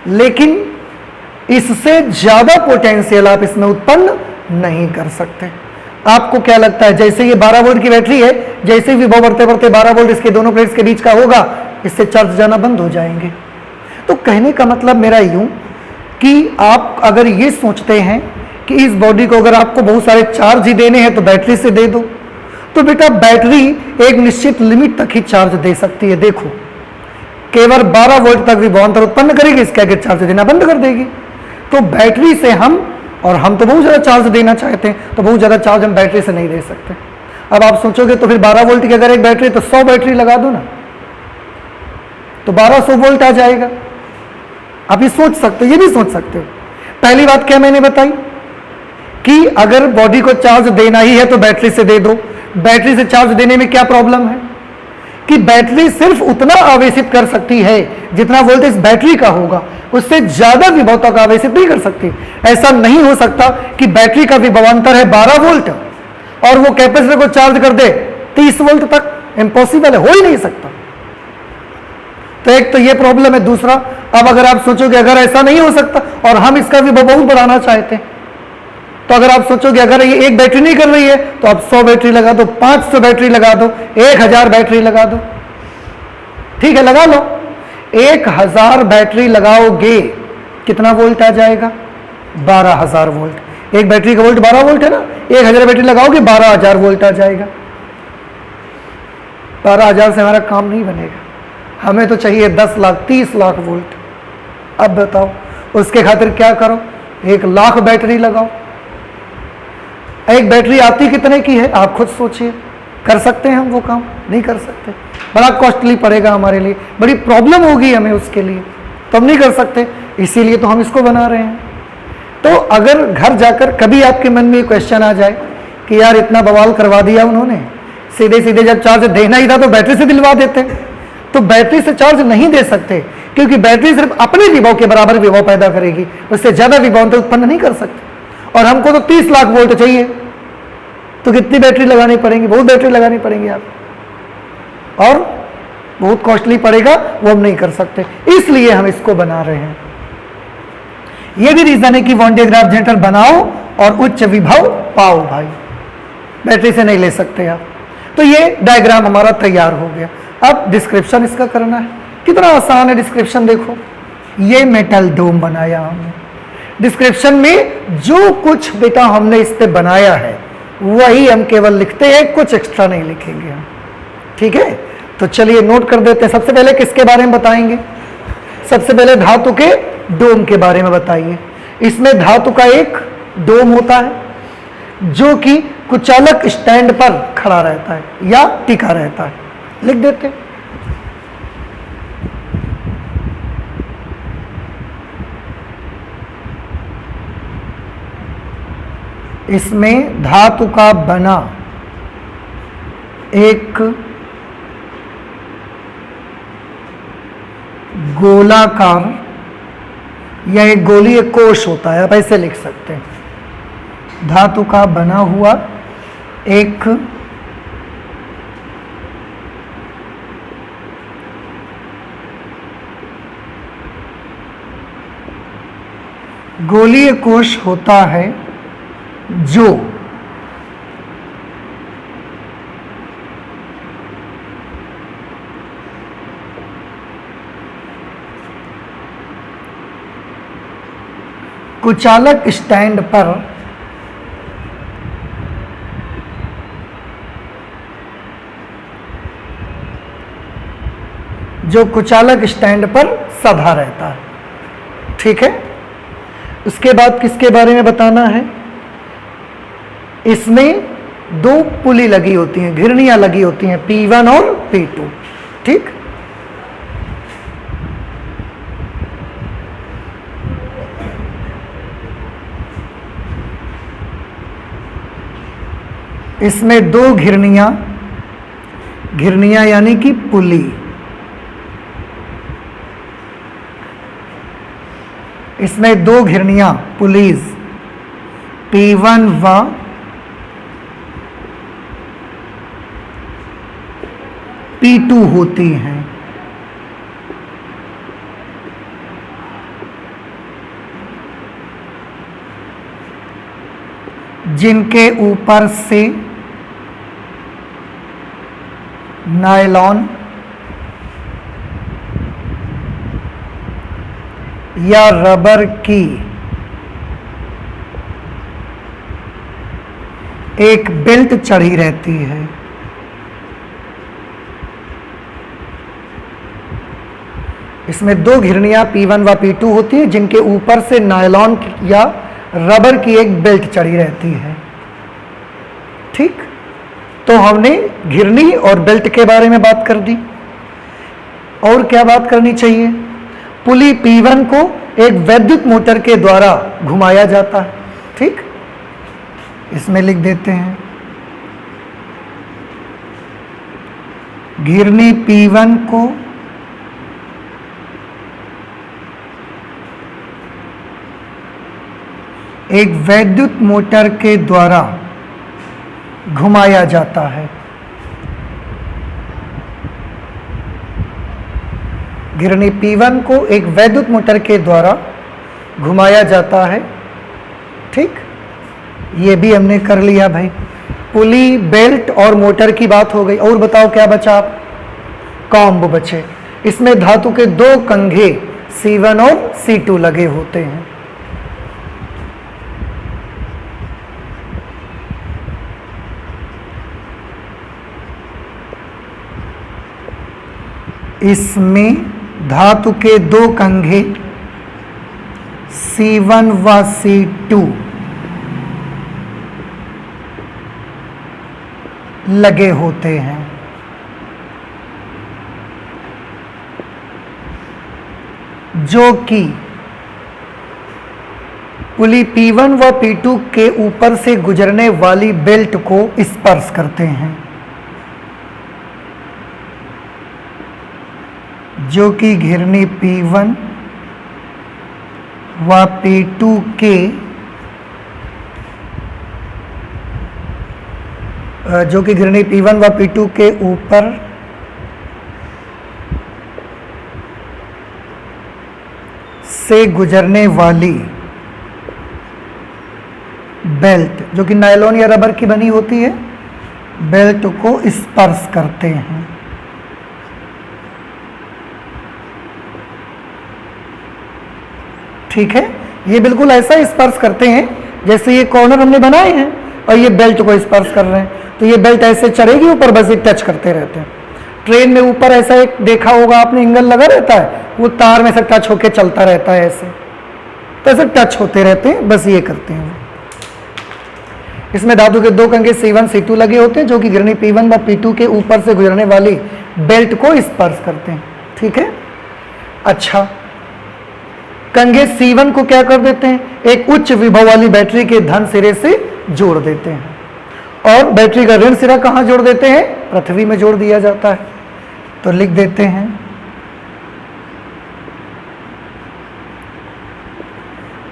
लेकिन इससे ज्यादा पोटेंशियल आप इसमें उत्पन्न नहीं कर सकते। आपको क्या लगता है, जैसे ये 12 वोल्ट की बैटरी है, जैसे विभव बढ़ते बढ़ते 12 वोल्ट इसके दोनों प्लेट्स के बीच का होगा, इससे चार्ज जाना बंद हो जाएंगे। तो कहने का मतलब मेरा यूं कि आप अगर ये सोचते हैं कि इस बॉडी को अगर आपको बहुत सारे चार्ज ही देने हैं तो बैटरी से दे दो, तो बेटा बैटरी एक निश्चित लिमिट तक ही चार्ज दे सकती है। देखो, केवल 12 वोल्ट तक विभवांतर उत्पन्न करेगी, इसके आगे चार्ज देना बंद कर देगी। तो बैटरी से हम तो बहुत ज़्यादा चार्ज देना चाहते हैं, तो बहुत ज़्यादा चार्ज हम बैटरी से नहीं दे सकते। अब आप सोचोगे तो फिर 12 वोल्ट की अगर एक बैटरी तो 100 बैटरी लगा दो ना, तो 1200 वोल्ट आ जाएगा। आप ये सोच सकते हो, ये भी सोच सकते हो। पहली बात क्या मैंने बताई कि अगर बॉडी को चार्ज देना ही है तो बैटरी से दे दो। बैटरी से चार्ज देने में क्या प्रॉब्लम है कि बैटरी सिर्फ उतना आवेशित कर सकती है जितना वोल्टेज बैटरी का होगा, उससे ज्यादा विभव तक आवेशित नहीं कर सकती। ऐसा नहीं हो सकता कि बैटरी का विभवांतर है 12 वोल्ट और वो कैपेसिटर को चार्ज कर दे 30 वोल्ट तक, इम्पॉसिबल है, हो ही नहीं सकता। तो एक तो ये प्रॉब्लम है। दूसरा, अब अगर आप सोचोगे अगर ऐसा नहीं हो सकता और हम इसका विभव बहुत बढ़ाना चाहते हैं, तो अगर आप सोचोगे अगर ये एक बैटरी नहीं कर रही है तो आप 100 बैटरी लगा दो, 500 बैटरी लगा दो, 1000 बैटरी लगा दो। ठीक है, लगा लो। 1000 बैटरी लगाओगे कितना वोल्ट आ जाएगा? 12000 वोल्ट। एक बैटरी का वोल्ट 12 वोल्ट है ना, 1000 बैटरी लगाओगे 12000 वोल्ट आ जाएगा। 12000 से हमारा काम नहीं बनेगा, हमें तो चाहिए 10 लाख 30 लाख वोल्ट। अब बताओ उसके खातिर क्या करो? 1 लाख बैटरी लगाओ। एक बैटरी आती कितने की है आप खुद सोचिए। कर सकते हैं हम वो काम? नहीं कर सकते, बड़ा कॉस्टली पड़ेगा हमारे लिए, बड़ी प्रॉब्लम होगी हमें उसके लिए, तो हम नहीं कर सकते। इसीलिए तो हम इसको बना रहे हैं। तो अगर घर जाकर कभी आपके मन में क्वेश्चन आ जाए कि यार इतना बवाल करवा दिया उन्होंने, सीधे सीधे जब चार्ज देना ही था तो बैटरी से दिलवा देते। तो बैटरी से चार्ज नहीं दे सकते क्योंकि बैटरी सिर्फ अपने विभव के बराबर विभव पैदा करेगी, उससे ज्यादा विभव तो उत्पन्न नहीं कर सकते। और हमको तो 30 लाख वोल्ट चाहिए, तो कितनी बैटरी लगानी पड़ेगी? बहुत बैटरी लगानी पड़ेगी आप, और बहुत कॉस्टली पड़ेगा, वो हम नहीं कर सकते। इसलिए हम इसको बना रहे हैं। ये भी रीजन है कि वॉन डायग्राफ जनरेटर बनाओ और उच्च विभव पाओ भाई, बैटरी से नहीं ले सकते आप। तो ये डायग्राम हमारा तैयार हो गया। अब डिस्क्रिप्शन इसका करना है। कितना आसान है डिस्क्रिप्शन, देखो ये मेटल डोम बनाया हमने। डिस्क्रिप्शन में जो कुछ बेटा हमने इस पे बनाया है वही हम केवल लिखते हैं, कुछ एक्स्ट्रा नहीं लिखेंगे हम। ठीक है, तो चलिए नोट कर देते हैं। सबसे पहले किसके बारे में बताएंगे? सबसे पहले धातु के डोम के बारे में बताइए। इसमें धातु का एक डोम होता है जो कि कुचालक स्टैंड पर खड़ा रहता है या टिका रहता है। लिख देते हैं। इसमें धातु का बना एक गोलाकार या एक गोलीय कोश होता है, आप ऐसे लिख सकते हैं। धातु का बना हुआ एक गोलीय कोश होता है कुचालक स्टैंड पर कुचालक स्टैंड पर सधा रहता है। ठीक है, उसके बाद किसके बारे में बताना है? इसमें 2 पुली लगी होती हैं, घिरनियां लगी होती हैं, P1 और P2। ठीक, इसमें दो घिरनियां, घिरनियां यानी कि पुली, इसमें दो घिरनियां पुलीज P1 व P2 होती हैं। जिनके ऊपर से नायलॉन या रबर की एक बेल्ट चढ़ी रहती है। इसमें दो घिरनियां P1 व P2 होती है जिनके ऊपर से नायलॉन या रबर की एक बेल्ट चढ़ी रहती है। ठीक, तो हमने घिरनी और बेल्ट के बारे में बात कर दी। और क्या बात करनी चाहिए? पुली P1 को एक वैद्युत मोटर के द्वारा घुमाया जाता है। ठीक, इसमें लिख देते हैं घिरनी P1 को एक वैद्युत मोटर के द्वारा घुमाया जाता है। घिरनी P1 को एक वैद्युत मोटर के द्वारा घुमाया जाता है। ठीक, ये भी हमने कर लिया भाई। पुली, बेल्ट और मोटर की बात हो गई। और बताओ क्या बचा? आप कॉम्ब बचे। इसमें धातु के दो कंघे C1 और C2 लगे होते हैं। इसमें धातु के दो कंघे C1 व C2 लगे होते हैं। जो कि पुली P1 व P2 के ऊपर से गुजरने वाली बेल्ट को स्पर्श करते हैं। जो कि घिरनी P1 व P2 के P1 व P2 के ऊपर से गुजरने वाली बेल्ट, जो कि नायलॉन या रबर की बनी होती है, बेल्ट को स्पर्श करते हैं। ठीक है, ये बिल्कुल ऐसा स्पर्श करते हैं जैसे ये कॉर्नर हमने बनाए हैं और ये बेल्ट को स्पर्श कर रहे हैं। तो ये बेल्ट ऐसे चढ़ेगी ऊपर, बस ये टच करते रहते हैं। ट्रेन में ऊपर ऐसा एक देखा होगा आपने, एंगल लगा रहता है, वो तार में से टच होके चलता रहता है ऐसे, तो ऐसे टच होते रहते हैं, बस ये करते हैं। इसमें धातु के दो कंघे C1 C2 लगे होते हैं जो कि घिरनी P1 व P2 के ऊपर से गुजरने वाली बेल्ट को स्पर्श करते हैं। ठीक है, अच्छा, कंघे C1 को क्या कर देते हैं? एक उच्च विभव वाली बैटरी के धन सिरे से जोड़ देते हैं। और बैटरी का ऋण सिरा कहां जोड़ देते हैं? पृथ्वी में जोड़ दिया जाता है। तो लिख देते हैं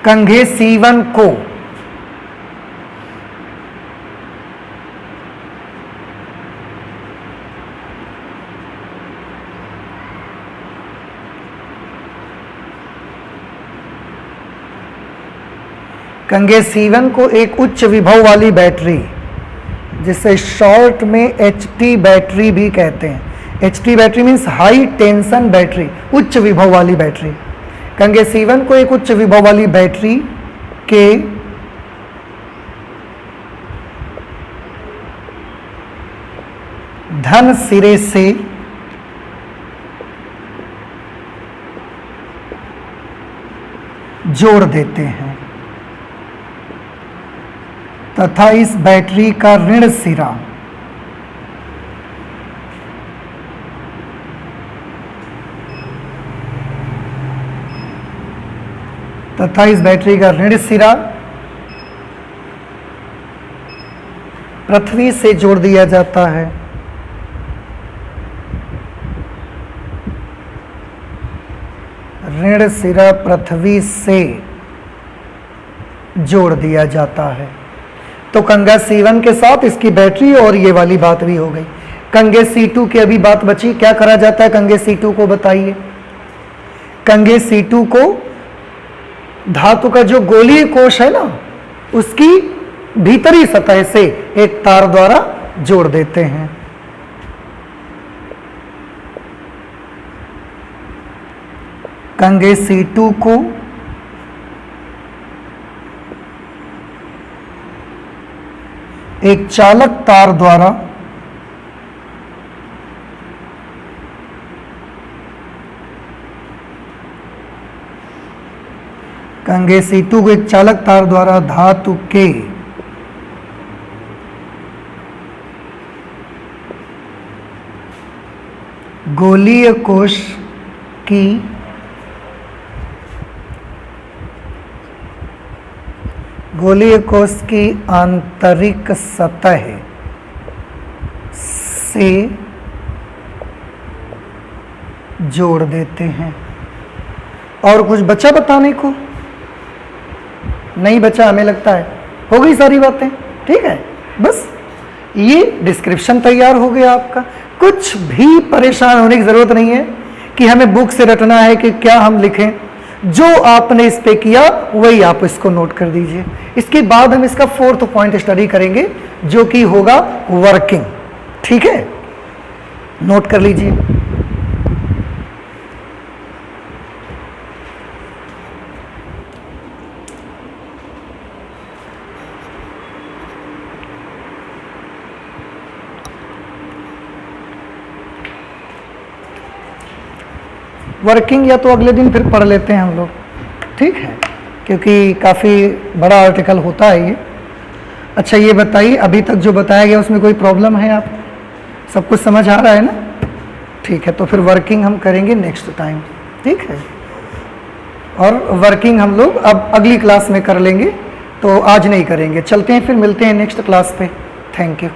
कंघे C1 को कंघे C1 को एक उच्च विभव वाली बैटरी, जिसे शॉर्ट में HT बैटरी भी कहते हैं। HT battery means high tension battery, उच्च विभव वाली बैटरी। कंघे C1 को एक उच्च विभव वाली बैटरी के धन सिरे से जोड़ देते हैं तथा इस बैटरी का ऋण सिरा पृथ्वी से जोड़ दिया जाता है। ऋण सिरा पृथ्वी से जोड़ दिया जाता है। तो कंगा C1 के साथ इसकी बैटरी और ये वाली बात भी हो गई। कंगे C2 की अभी बात बची, क्या करा जाता है कंगे C2 को बताइए। कंगे C2 को धातु का जो गोलीय कोश है ना, उसकी भीतरी सतह से एक तार द्वारा जोड़ देते हैं। कंगे C2 को एक चालक तार द्वारा कंगे C2 को एक चालक तार द्वारा धातु के गोलीय कोश की आंतरिक सतह से जोड़ देते हैं। और कुछ बचा बताने को? नहीं बचा, हमें लगता है हो गई सारी बातें। ठीक है, बस ये डिस्क्रिप्शन तैयार हो गया आपका। कुछ भी परेशान होने की जरूरत नहीं है कि हमें बुक से रटना है कि क्या हम लिखें। जो आपने इस पे किया वही आप इसको नोट कर दीजिए। इसके बाद हम इसका 4th पॉइंट स्टडी करेंगे जो कि होगा वर्किंग। ठीक है, नोट कर लीजिए। वर्किंग या तो अगले दिन फिर पढ़ लेते हैं हम लोग, ठीक है, क्योंकि काफ़ी बड़ा आर्टिकल होता है ये। अच्छा ये बताइए, अभी तक जो बताया गया उसमें कोई प्रॉब्लम है? आप सब कुछ समझ आ रहा है ना? ठीक है, तो फिर वर्किंग हम करेंगे नेक्स्ट टाइम। ठीक है, और वर्किंग हम लोग अब अगली क्लास में कर लेंगे, तो आज नहीं करेंगे। चलते हैं, फिर मिलते हैं नेक्स्ट क्लास पे। Thank you.